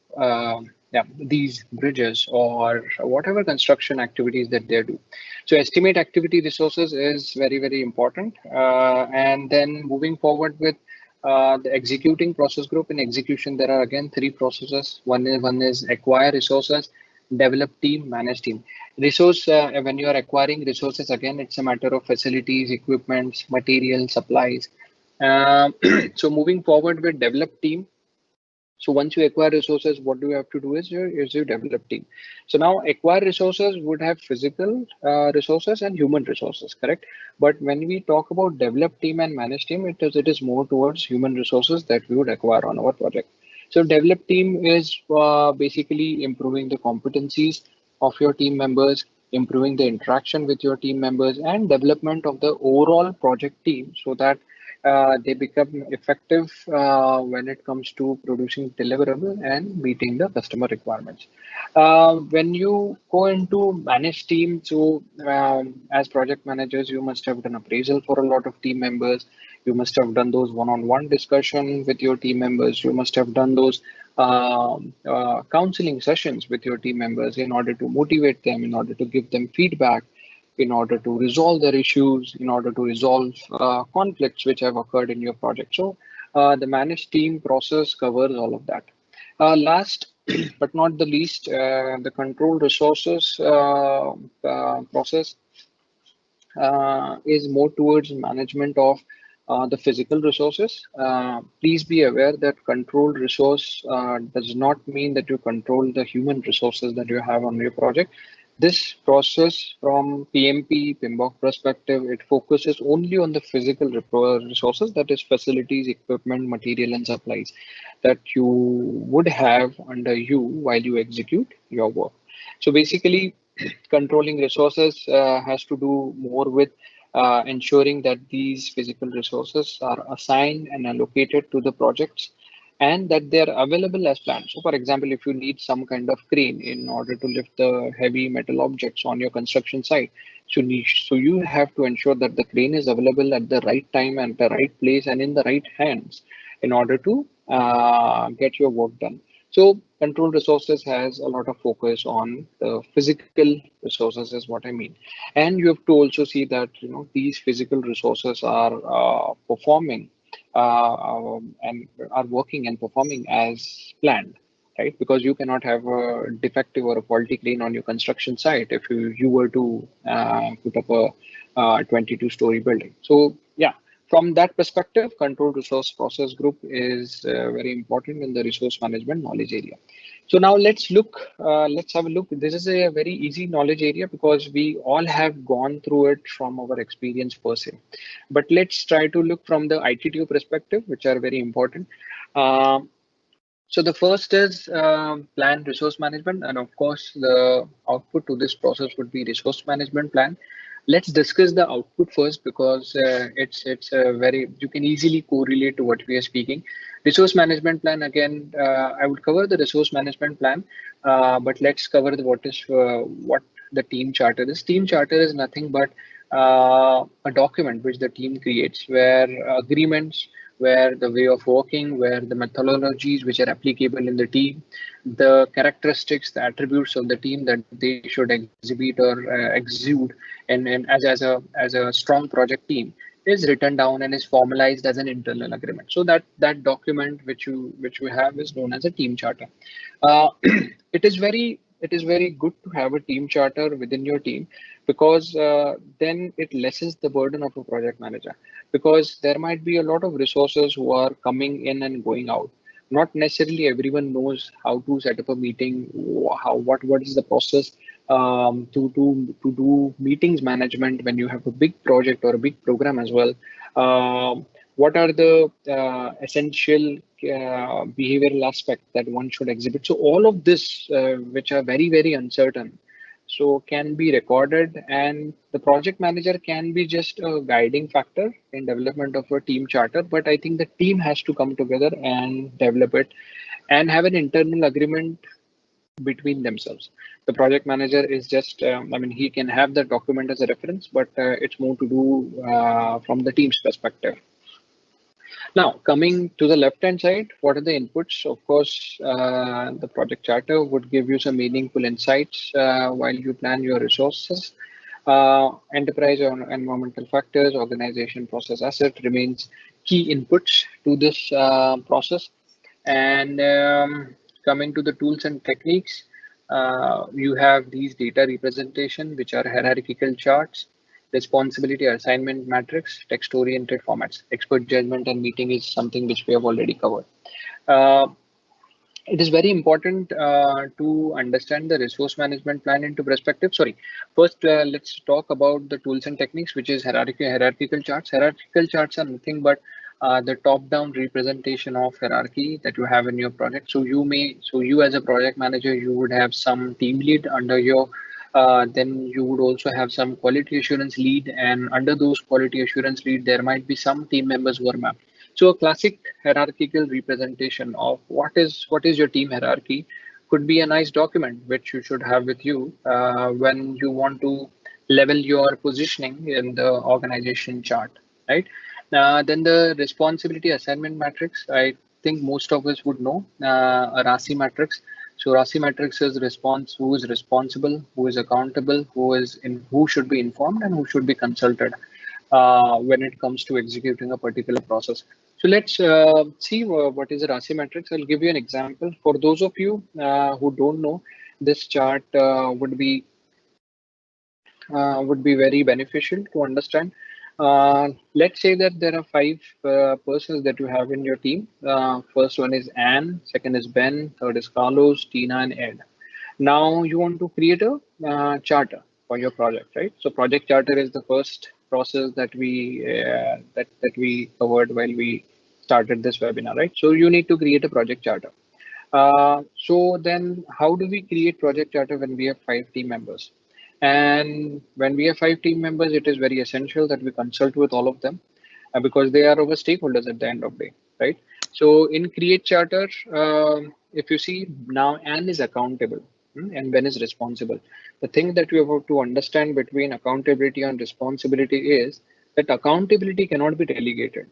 these bridges or whatever construction activities that they do. So estimate activity resources is very, very important. And then moving forward with the executing process group. In execution, there are again 3 processes. One is acquire resources, develop team, manage team. Resource, when you are acquiring resources, again, it's a matter of facilities, equipments, material, supplies. So moving forward with develop team. So once you acquire resources, what do you have to do is you develop team. So now acquire resources would have physical resources and human resources, correct? But when we talk about develop team and manage team, it is more towards human resources that we would acquire on our project. So develop team is basically improving the competencies of your team members, improving the interaction with your team members, and development of the overall project team, so that they become effective when it comes to producing deliverable and meeting the customer requirements. When you go into manage team, so as project managers, you must have done appraisal for a lot of team members. You must have done those one-on-one discussion with your team members. You must have done those counseling sessions with your team members in order to motivate them, in order to give them feedback, in order to resolve their issues, in order to resolve conflicts which have occurred in your project. So the managed team process covers all of that. Last but not the least, the control resources process is more towards management of the physical resources. Please be aware that control resource does not mean that you control the human resources that you have on your project. This process from PMP, PMBOK perspective, it focuses only on the physical resources, that is facilities, equipment, material, and supplies that you would have under you while you execute your work. So basically, controlling resources has to do more with ensuring that these physical resources are assigned and allocated to the projects and that they are available as planned. So for example, if you need some kind of crane in order to lift the heavy metal objects on your construction site, so you have to ensure that the crane is available at the right time and the right place and in the right hands in order to get your work done. So control resources has a lot of focus on the physical resources is what I mean. And you have to also see that, these physical resources are performing and are working and performing as planned, right? Because you cannot have a defective or a faulty crane on your construction site if you were to put up a 22-story building. So yeah, from that perspective, control resource process group is very important in the resource management knowledge area. So now let's have a look. This is a very easy knowledge area because we all have gone through it from our experience per se. But let's try to look from the ITTO perspective, which are very important. So the first is plan resource management, and of course, the output to this process would be resource management plan. Let's discuss the output first because it's a very you can easily correlate to what we are speaking. Resource management plan again. I would cover the resource management plan, but let's cover what the team charter is. Team charter is nothing but a document which the team creates where agreements, where the way of working, where the methodologies which are applicable in the team, the characteristics, the attributes of the team that they should exhibit or exude, and as a strong project team is written down and is formalized as an internal agreement. So that document which we have is known as a team charter. It is very good to have a team charter within your team because then it lessens the burden of a project manager, because there might be a lot of resources who are coming in and going out. Not necessarily everyone knows how to set up a meeting, what is the process to do meetings management when you have a big project or a big program as well. What are the essential behavioral aspects that one should exhibit? So all of this, which are very, very uncertain, so can be recorded, and the project manager can be just a guiding factor in development of a team charter. But I think the team has to come together and develop it and have an internal agreement between themselves. The project manager is just, he can have the document as a reference, but it's more to do from the team's perspective. Now, coming to the left-hand side, what are the inputs? Of course, the project charter would give you some meaningful insights while you plan your resources. Enterprise or environmental factors, organization, process, asset remains key inputs to this process. And coming to the tools and techniques, you have these data representation, which are hierarchical charts, responsibility assignment matrix, text-oriented formats. Expert judgment and meeting is something which we have already covered. It is very important to understand the resource management plan into perspective. Sorry, first let's talk about the tools and techniques, which is hierarchical charts. Hierarchical charts are nothing but the top-down representation of hierarchy that you have in your project. So you as a project manager, you would have some team lead under your. Then you would also have some quality assurance lead, and under those quality assurance lead, there might be some team members who are mapped. So a classic hierarchical representation of what is your team hierarchy could be a nice document which you should have with you when you want to level your positioning in the organization chart, right? Then the responsibility assignment matrix, I think most of us would know a RASI matrix. So RASI matrix is who is responsible, who is accountable, who should be informed, and who should be consulted when it comes to executing a particular process. So let's see what is a RASI matrix. I'll give you an example. For those of you who don't know, this chart would be very beneficial to understand. Let's say that there are 5 persons that you have in your team. First one is Anne, second is Ben, third is Carlos, Tina, and Ed. Now you want to create a charter for your project, right? So project charter is the first process that we covered while we started this webinar, right? So you need to create a project charter. So then how do we create project charter when we have 5 team members? And when we have 5 team members, it is very essential that we consult with all of them because they are our stakeholders at the end of the day, right? So in Create Charter, if you see now, Anne is accountable and Ben is responsible. The thing that we have to understand between accountability and responsibility is that accountability cannot be delegated.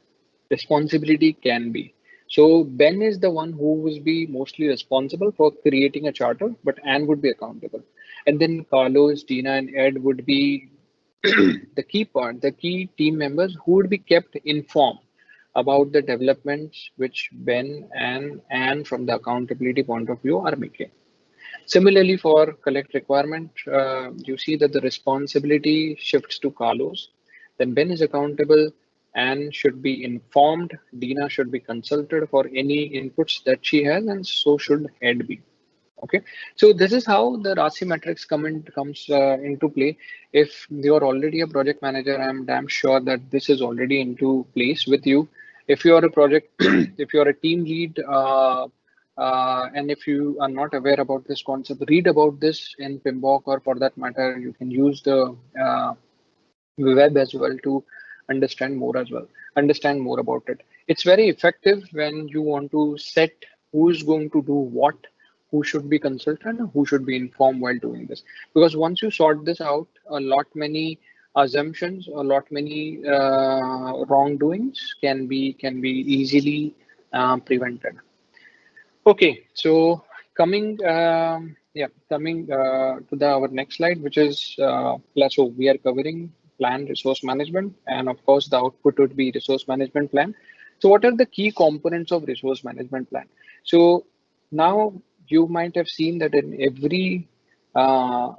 Responsibility can be. So Ben is the one who will be mostly responsible for creating a charter, but Anne would be accountable. And then Carlos, Tina, and Ed would be the key part, the key team members who would be kept informed about the developments which Ben and Anne from the accountability point of view are making. Similarly, for collect requirement, you see that the responsibility shifts to Carlos. Then Ben is accountable and should be informed. Dina should be consulted for any inputs that she has, and so should Ed be. Okay, so this is how the RASI matrix comes into play. If you're already a project manager, I'm damn sure that this is already into place with you. If you're a project, if you're a team lead, and if you are not aware about this concept, read about this in PMBOK, or for that matter, you can use the web as well to understand more about it. It's very effective when you want to set who is going to do what, who should be consulted, and who should be informed while doing this. Because once you sort this out, a lot many assumptions, a lot many wrongdoings can be easily prevented. Okay, so coming to our next slide, which is so we are covering plan resource management, and of course the output would be resource management plan. So what are the key components of resource management plan? So now you might have seen that in every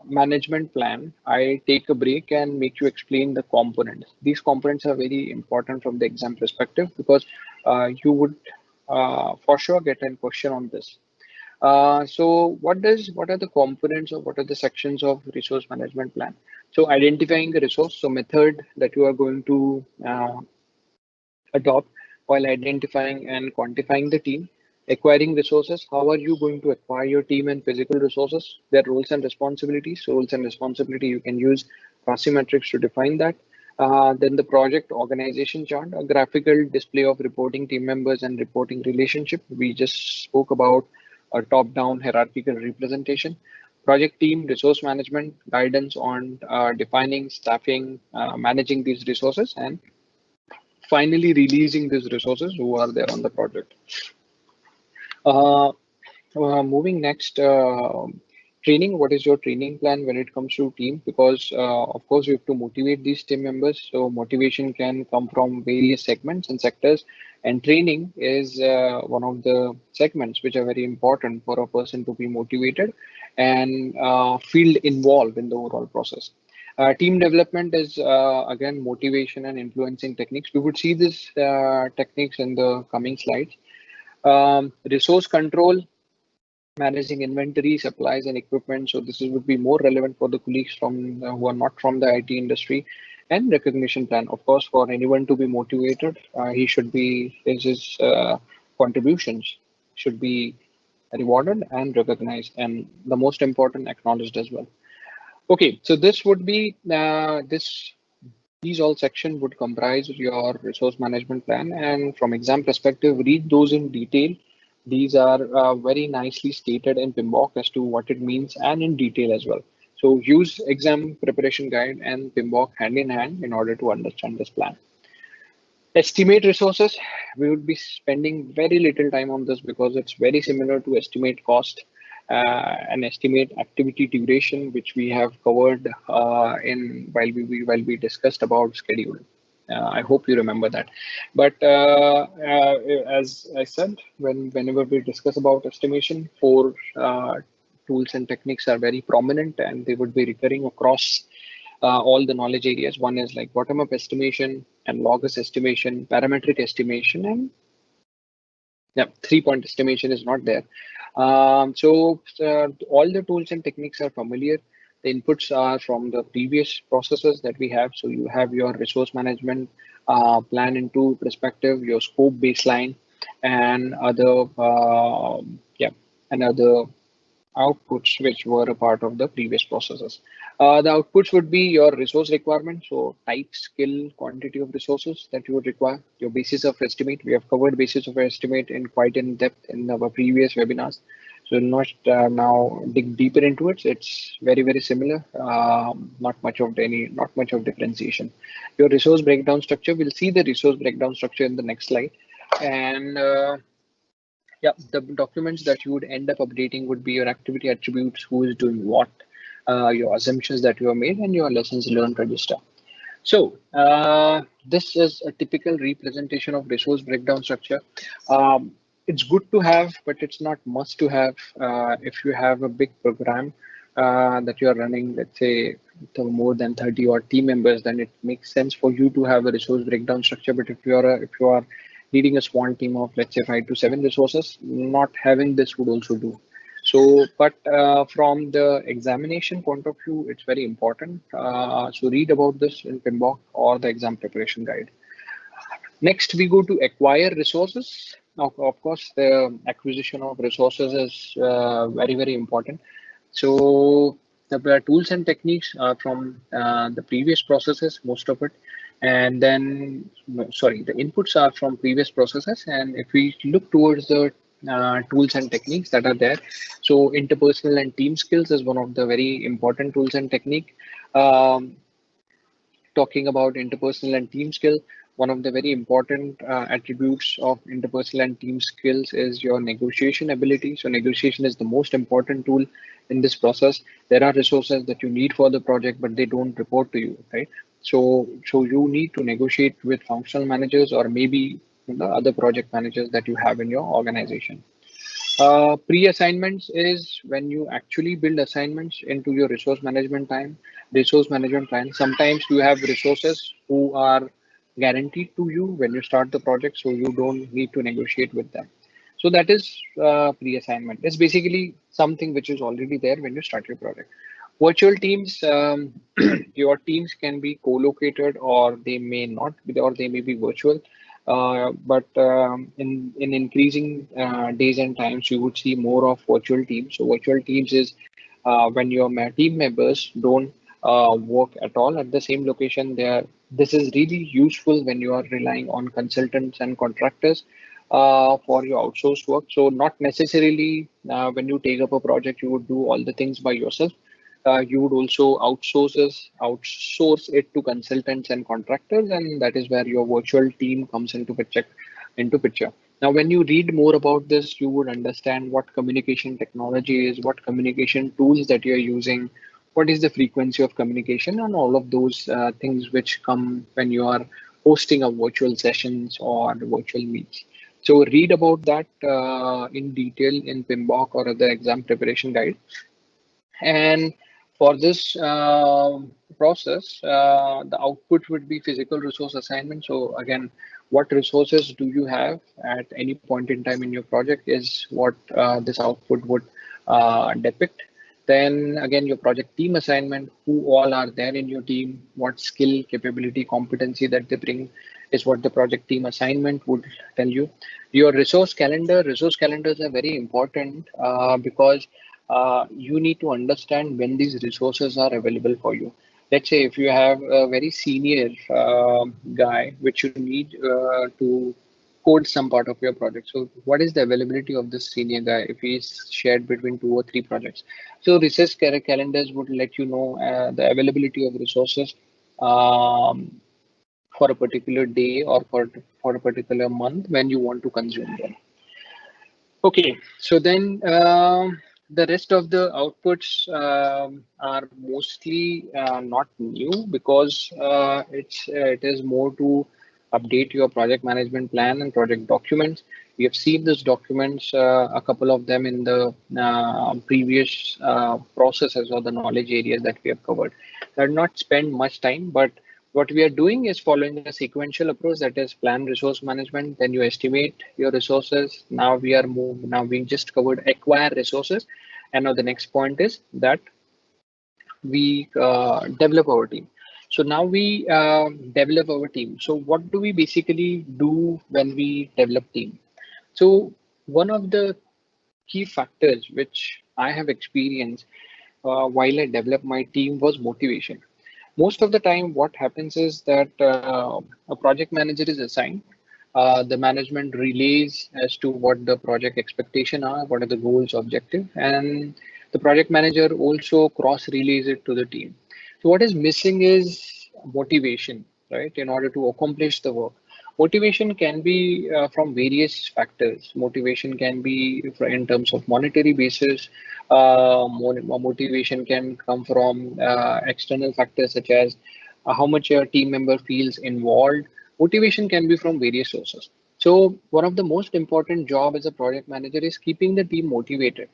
management plan, I take a break and make you explain the components. These components are very important from the exam perspective because you would for sure get a question on this. So what are the components or what are the sections of resource management plan? So identifying the resource, so method that you are going to adopt while identifying and quantifying the team, acquiring resources. How are you going to acquire your team and physical resources? Their roles and responsibilities. So roles and responsibility, you can use RASI metrics to define that. Then the project organization chart, a graphical display of reporting team members and reporting relationship. We just spoke about a top-down hierarchical representation. Project team resource management, guidance on defining, staffing, managing these resources, and finally releasing these resources who are there on the project. Uh, Moving next, training. What is your training plan when it comes to team? Because of course you have to motivate these team members. So motivation can come from various segments and sectors, and training is one of the segments which are very important for a person to be motivated and feel involved in the overall process. Team development is again motivation and influencing techniques. We would see this techniques in the coming slides. Resource control, managing inventory, supplies, and equipment. So would be more relevant for the colleagues from who are not from the IT industry. And recognition plan, of course, for anyone to be motivated, he should be his contributions should be rewarded and recognized, and the most important, acknowledged as well. Okay, so this would be these all sections would comprise your resource management plan, and from exam perspective, read those in detail. These are very nicely stated in PMBOK as to what it means and in detail as well. So use exam preparation guide and PMBOK hand in hand in order to understand this plan. Estimate resources. We would be spending very little time on this because it's very similar to estimate cost and estimate activity duration, which we have covered in while we discussed about schedule. I hope you remember that. But as I said, whenever we discuss about estimation, four tools and techniques are very prominent, and they would be recurring across all the knowledge areas. One is like bottom-up estimation and logos estimation, parametric estimation, and 3-point estimation is not there. So all the tools and techniques are familiar. The inputs are from the previous processes that we have. So you have your resource management plan into perspective, your scope baseline, and other and other outputs which were a part of the previous processes. The outputs would be your resource requirement, so type, skill, quantity of resources that you would require, your basis of estimate. We have covered basis of estimate in quite in depth in our previous webinars, so not now dig deeper into it. It's very similar. Not much of differentiation. Your resource breakdown structure. We'll see the resource breakdown structure in the next slide, and yeah, the documents that you would end up updating would be your activity attributes, who is doing what, your assumptions that you have made, and your lessons learned register. So this is a typical representation of resource breakdown structure. It's good to have, but it's not must to have. If you have a big program that you are running, let's say to more than 30 or team members, then it makes sense for you to have a resource breakdown structure. But if you are leading a small team of, let's say, 5 to 7 resources, not having this would also do. So, but from the examination point of view, it's very important. So read about this in PMBOK or the exam preparation guide. Next, we go to acquire resources. Now, of course, the acquisition of resources is very important. So the tools and techniques are from the previous processes, most of it. And then, sorry, the inputs are from previous processes. And if we look towards the tools and techniques that are there, so interpersonal and team skills is one of the very important tools and technique. Um, Talking about interpersonal and team skill, one of the very important attributes of interpersonal and team skills is your negotiation ability. So negotiation is the most important tool in this process. There are resources that you need for the project, but they don't report to you, right? So you need to negotiate with functional managers or maybe the other project managers that you have in your organization. Pre-assignments is when you actually build assignments into your resource management plan. Sometimes you have resources who are guaranteed to you when you start the project, so you don't need to negotiate with them. So that is pre-assignment. It's basically something which is already there when you start your project. Virtual teams, your teams can be co-located or they may not be, or they may be virtual. But in increasing days and times, you would see more of virtual teams. So virtual teams is when your team members don't work at all at the same location. This is really useful when you are relying on consultants and contractors for your outsourced work. So not necessarily when you take up a project, you would do all the things by yourself. You would also outsource it to consultants and contractors, and that is where your virtual team comes into picture. Now, when you read more about this, you would understand what communication technology is, what communication tools that you're using, what is the frequency of communication, and all of those things which come when you are hosting a virtual sessions or virtual meets. So read about that in detail in PMBOK or other exam preparation guide. And for this process, the output would be physical resource assignment. So again, what resources do you have at any point in time in your project is what this output would depict. Then again, your project team assignment, who all are there in your team, what skill, capability, competency that they bring is what the project team assignment would tell you. Your resource calendars are very important because you need to understand when these resources are available for you. Let's say if you have a very senior guy which you need to code some part of your project. So what is the availability of this senior guy if he is shared between 2 or 3 projects? So resource calendars would let you know the availability of resources um, for a particular day or for a particular month when you want to consume them. Okay, so then the rest of the outputs are mostly not new because it is more to update your project management plan and project documents. We have seen these documents, a couple of them in the previous processes or the knowledge areas that we have covered. I did not spend much time, but what we are doing is following a sequential approach, that is plan resource management, then you estimate your resources. Now we just covered acquire resources. And now the next point is that we develop our team. So now we develop our team. So what do we basically do when we develop team? So one of the key factors which I have experienced while I developed my team was motivation. Most of the time, what happens is that a project manager is assigned. The management relays as to what the project expectation are, what are the goals, objective, and the project manager also cross relays it to the team. So what is missing is motivation, right? In order to accomplish the work. Motivation can be from various factors. Motivation can be in terms of monetary basis. Motivation can come from external factors such as how much your team member feels involved. Motivation can be from various sources. So one of the most important job as a project manager is keeping the team motivated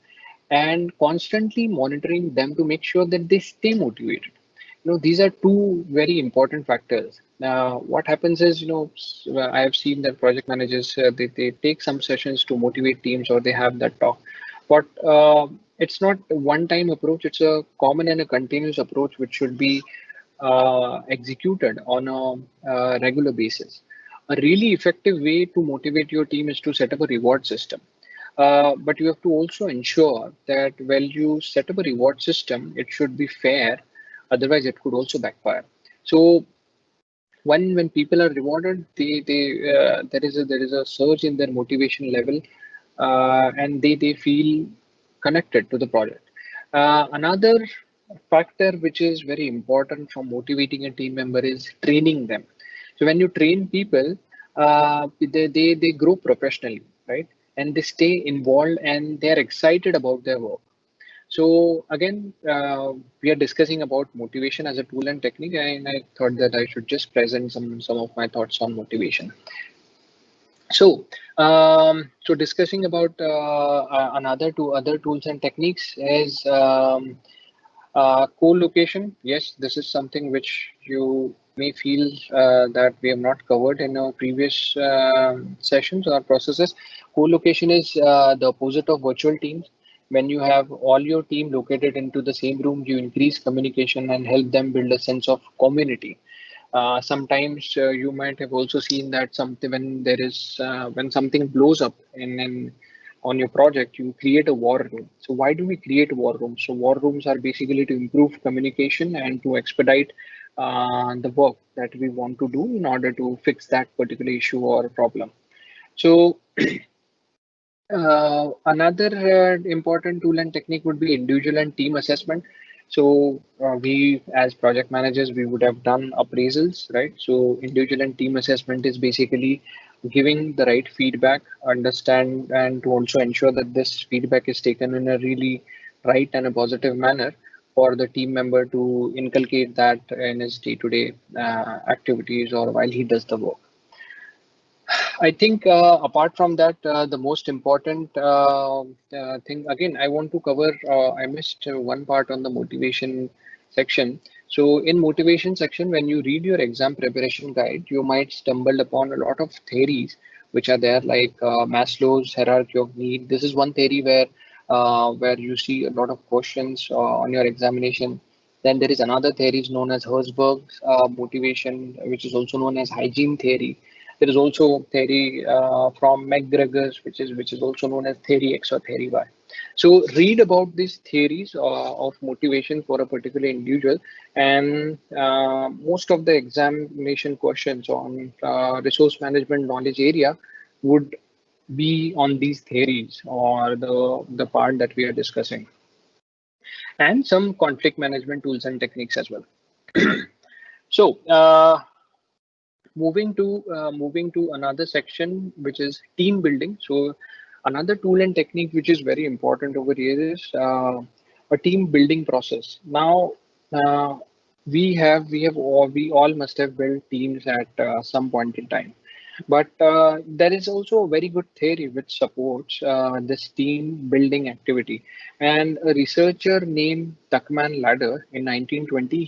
and constantly monitoring them to make sure that they stay motivated. These are two very important factors. Now, what happens is, I have seen that project managers, they take some sessions to motivate teams or they have that talk, but it's not a one-time approach. It's a common and a continuous approach, which should be executed on a regular basis. A really effective way to motivate your team is to set up a reward system. But you have to also ensure that when you set up a reward system, it should be fair. Otherwise, it could also backfire. So when people are rewarded, there is a surge in their motivation level, and they feel connected to the project. Another factor which is very important for motivating a team member is training them. So when you train people, they grow professionally, right? And they stay involved and they're excited about their work. So again, we are discussing about motivation as a tool and technique, and I thought that I should just present some of my thoughts on motivation. So discussing about another two other tools and techniques is co-location. Yes, this is something which you may feel that we have not covered in our previous sessions or processes. Co-location is the opposite of virtual teams. When you have all your team located into the same room, you increase communication and help them build a sense of community. Sometimes you might have also seen that something when something blows up in on your project, you create a war room. So why do we create war rooms? So war rooms are basically to improve communication and to expedite the work that we want to do in order to fix that particular issue or problem. So another important tool and technique would be individual and team assessment. So we, as project managers, we would have done appraisals, right? So individual and team assessment is basically giving the right feedback, understand, and to also ensure that this feedback is taken in a really right and a positive manner for the team member to inculcate that in his day-to-day activities or while he does the work. I think apart from that, the most important thing, again, I want to cover, I missed one part on the motivation section. So in motivation section, when you read your exam preparation guide, you might stumble upon a lot of theories which are there, like Maslow's hierarchy of need. This is one theory where you see a lot of questions on your examination. Then there is another theory is known as Herzberg's motivation, which is also known as hygiene theory. There is also theory from McGregor's, which is also known as theory X or theory Y. So read about these theories of motivation for a particular individual, and most of the examination questions on resource management knowledge area would be on these theories or the part that we are discussing, and some conflict management tools and techniques as well. So moving to another section, which is team building. So another tool and technique which is very important over here is a team building process. Now uh, we all must have built teams at some point in time, but there is also a very good theory which supports this team building activity. And a researcher named Tuckman Ladder in 1920,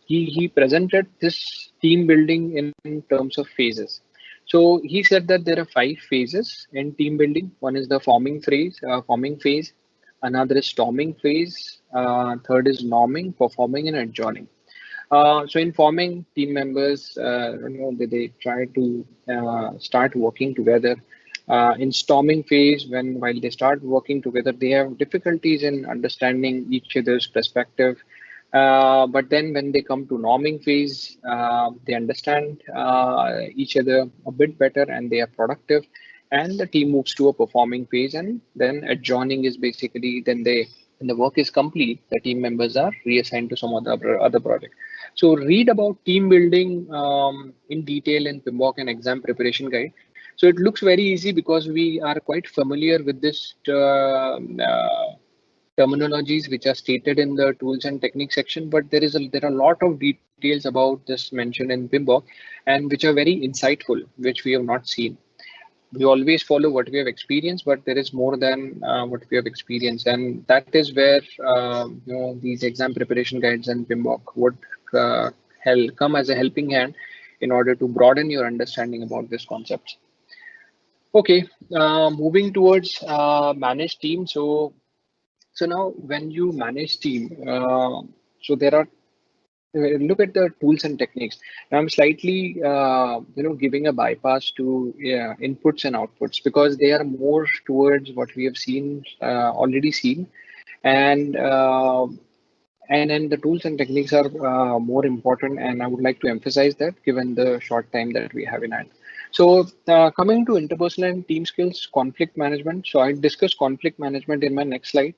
he presented this team building in terms of phases. So he said that there are 5 phases in team building. One is the forming phase. Another is storming phase. Third is norming, performing, and adjourning. So in forming, team members, they try to start working together. In storming phase, while they start working together, they have difficulties in understanding each other's perspective. But then when they come to norming phase, they understand each other a bit better and they are productive. And the team moves to a performing phase, and then adjoining is basically then when the work is complete, the team members are reassigned to some other project. So read about team building in detail in PMBOK and exam preparation guide. So it looks very easy because we are quite familiar with this terminologies which are stated in the tools and techniques section, but there are a lot of details about this mentioned in PMBOK and which are very insightful, which we have not seen. We always follow what we have experienced, but there is more than what we have experienced, and that is where these exam preparation guides and PMBOK would come as a helping hand in order to broaden your understanding about these concepts. Okay, moving towards managed team. So now when you manage team, so there are look at the tools and techniques. Now I'm slightly giving a bypass to inputs and outputs because they are more towards what we have seen already seen, and then the tools and techniques are more important, and I would like to emphasize that given the short time that we have in hand. So coming to interpersonal and team skills, conflict management. So I'll discuss conflict management in my next slide.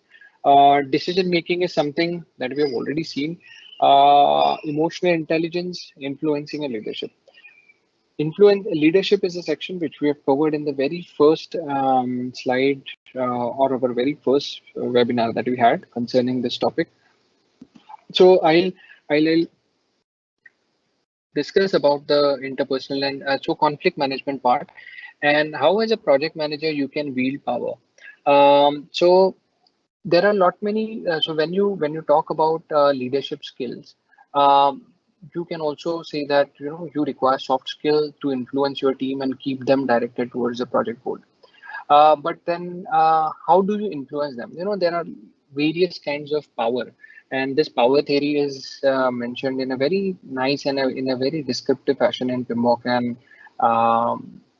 Decision making is something that we have already seen. Emotional intelligence, influencing and leadership. Influence leadership is a section which we have covered in the very first slide or our very first webinar that we had concerning this topic. So I'll discuss about the interpersonal and so conflict management part and how as a project manager you can wield power. So there are not many. So when you talk about leadership skills, you can also say that you require soft skill to influence your team and keep them directed towards the project goal. But then how do you influence them? There are various kinds of power, and this power theory is mentioned in a very nice and in a very descriptive fashion in PMBOK and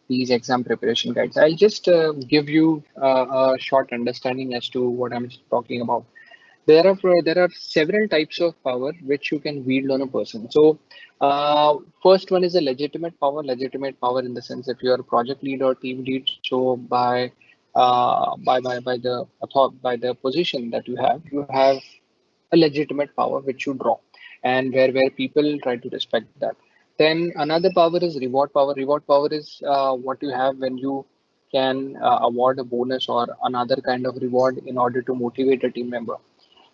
these exam preparation guides. I'll just give you a short understanding as to what I'm talking about. There are several types of power which you can wield on a person. So first one is a legitimate power. Legitimate power in the sense if you are a project lead or team lead, so by the position that you have a legitimate power which you draw, and where people try to respect that. Then another power is reward power. Reward power is what you have when you can award a bonus or another kind of reward in order to motivate a team member.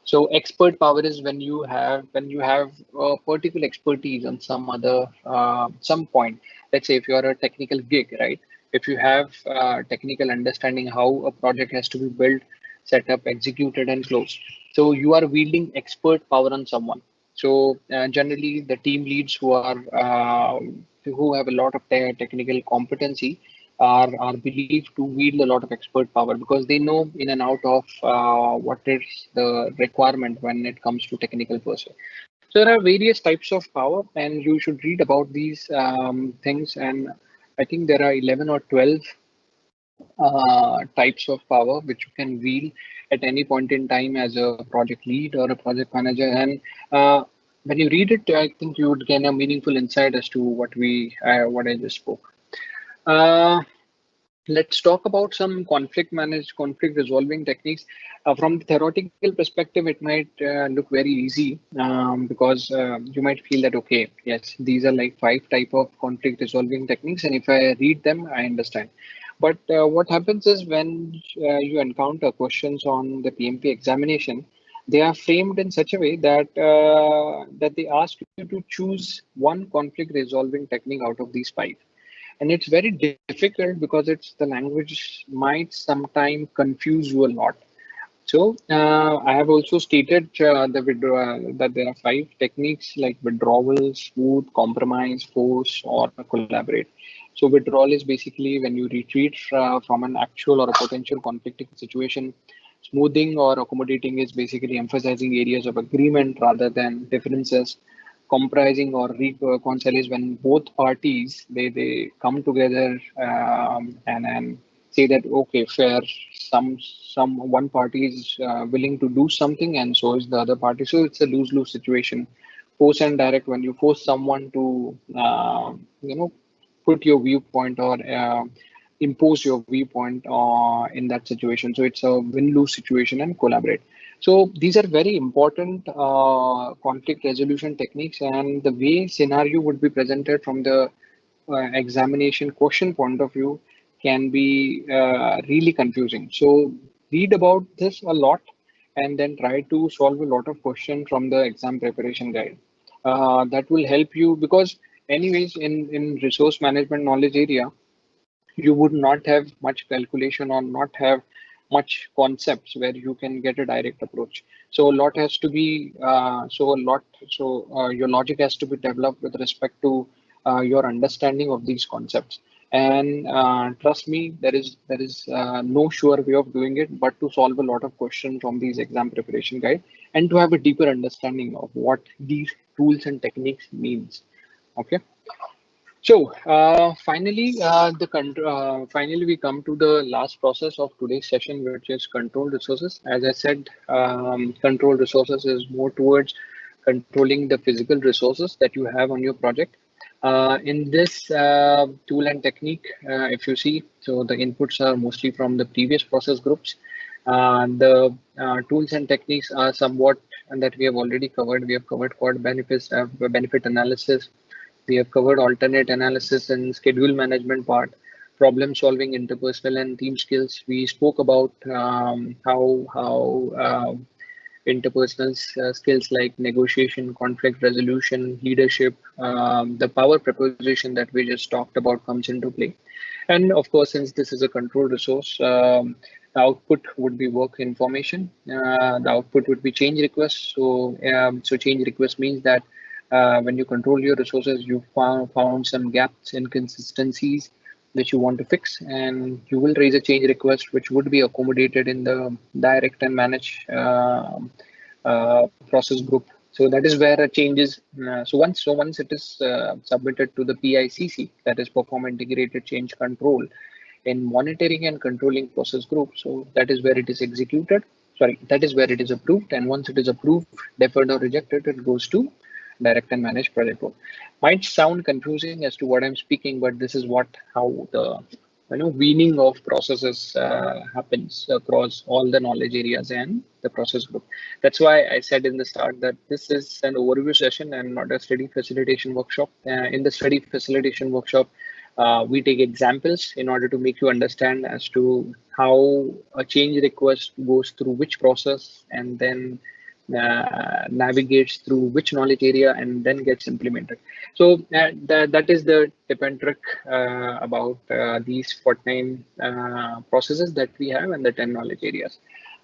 So expert power is when you have a particular expertise on some point. Let's say if you are a technical geek, right? If you have technical understanding how a project has to be built, set up, executed, and closed. So you are wielding expert power on someone. So generally, the team leads who have a lot of technical competency are believed to wield a lot of expert power because they know in and out of what is the requirement when it comes to technical person. So there are various types of power, and you should read about these things. And I think there are 11 or 12 types of power which you can wield at any point in time as a project lead or a project manager. And when you read it, I think you would gain a meaningful insight as to what I just spoke. Let's talk about some conflict resolving techniques. From the theoretical perspective, it might look very easy because you might feel that, okay, yes, these are like 5 type of conflict resolving techniques, and if I read them, I understand. But what happens is when you encounter questions on the PMP examination, they are framed in such a way that they ask you to choose one conflict resolving technique out of these 5, and it's very difficult because it's the language might sometime confuse you a lot. So I have also stated that there are 5 techniques like withdrawal, smooth, compromise, force, or collaborate. So withdrawal is basically when you retreat from an actual or a potential conflicting situation. Smoothing or accommodating is basically emphasizing areas of agreement rather than differences. Comprising or reconcile is when both parties they come together and say that, okay, fair, some one party is willing to do something and so is the other party. So it's a lose-lose situation. Force and direct, when you force someone to, put your viewpoint or impose your viewpoint in that situation. So it's a win-lose situation and collaborate. So these are very important conflict resolution techniques, and the way scenario would be presented from the examination question point of view can be really confusing. So read about this a lot and then try to solve a lot of questions from the exam preparation guide. That will help you because anyways in resource management knowledge area, you would not have much calculation or not have much concepts where you can get a direct approach. So a lot has to be your logic has to be developed with respect to your understanding of these concepts. And trust me, there is no sure way of doing it but to solve a lot of questions from these exam preparation guide and to have a deeper understanding of what these tools and techniques means. Okay. So finally we come to the last process of today's session, which is control resources. As I said, control resources is more towards controlling the physical resources that you have on your project. In this tool and technique, if you see, so the inputs are mostly from the previous process groups. The tools and techniques are somewhat and that we have already covered. We have covered cost benefits, benefit analysis. We have covered alternate analysis and schedule management part, problem solving, interpersonal and team skills. We spoke about how interpersonal skills like negotiation, conflict resolution, leadership, the power proposition that we just talked about comes into play. And of course, since this is a control resource, the output would be work information. The output would be change requests. So change request means that when you control your resources, you found some gaps, inconsistencies that you want to fix, and you will raise a change request, which would be accommodated in the direct and manage process group. So that is where a change is. So once it is submitted to the PICC, that is Perform Integrated Change Control, in monitoring and controlling process group. So that is where it is executed. Sorry, that is where it is approved. And once it is approved, deferred or rejected, it goes to direct and manage project group. Might sound confusing as to what I'm speaking, but this is how the weaning of processes happens across all the knowledge areas and the process group. That's why I said in the start that this is an overview session and not a study facilitation workshop. In the study facilitation workshop, we take examples in order to make you understand as to how a change request goes through which process and then navigates through which knowledge area and then gets implemented. So that is the tip and trick about these 49 processes that we have and the 10 knowledge areas.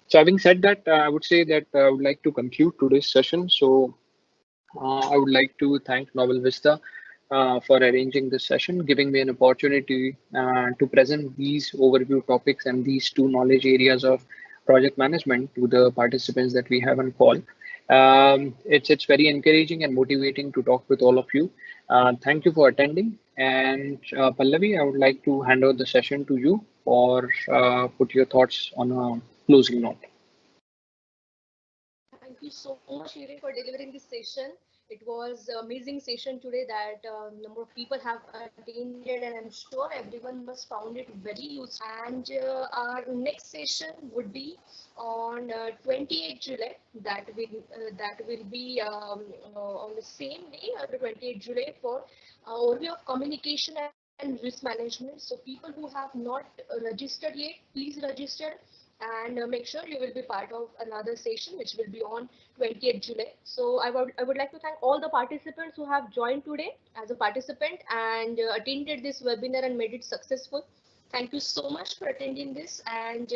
So having said that, I would say that I would like to conclude today's session. So I would like to thank NovelVista for arranging this session, giving me an opportunity to present these overview topics and these two knowledge areas of project management to the participants that we have on call. It's very encouraging and motivating to talk with all of you. Thank you for attending. And Pallavi, I would like to hand over the session to you or put your thoughts on a closing note. Thank you so much, Shirin, for delivering this session. It was an amazing session today that number of people have attended, and I'm sure everyone must found it very useful. And our next session would be on 28th July. That will be on the same day, the 28th July, for overview of communication and risk management. So people who have not registered yet, please register and make sure you will be part of another session which will be on 20th July. So I would like to thank all the participants who have joined today as a participant and attended this webinar and made it successful. Thank you so much for attending this. And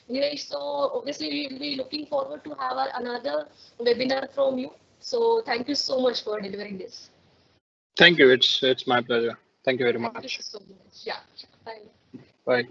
Nilesh, so obviously we will be looking forward to have another webinar from you. So thank you so much for delivering this. Thank you. It's my pleasure. Thank you very much. Thank you so much. Yeah. Bye. Bye.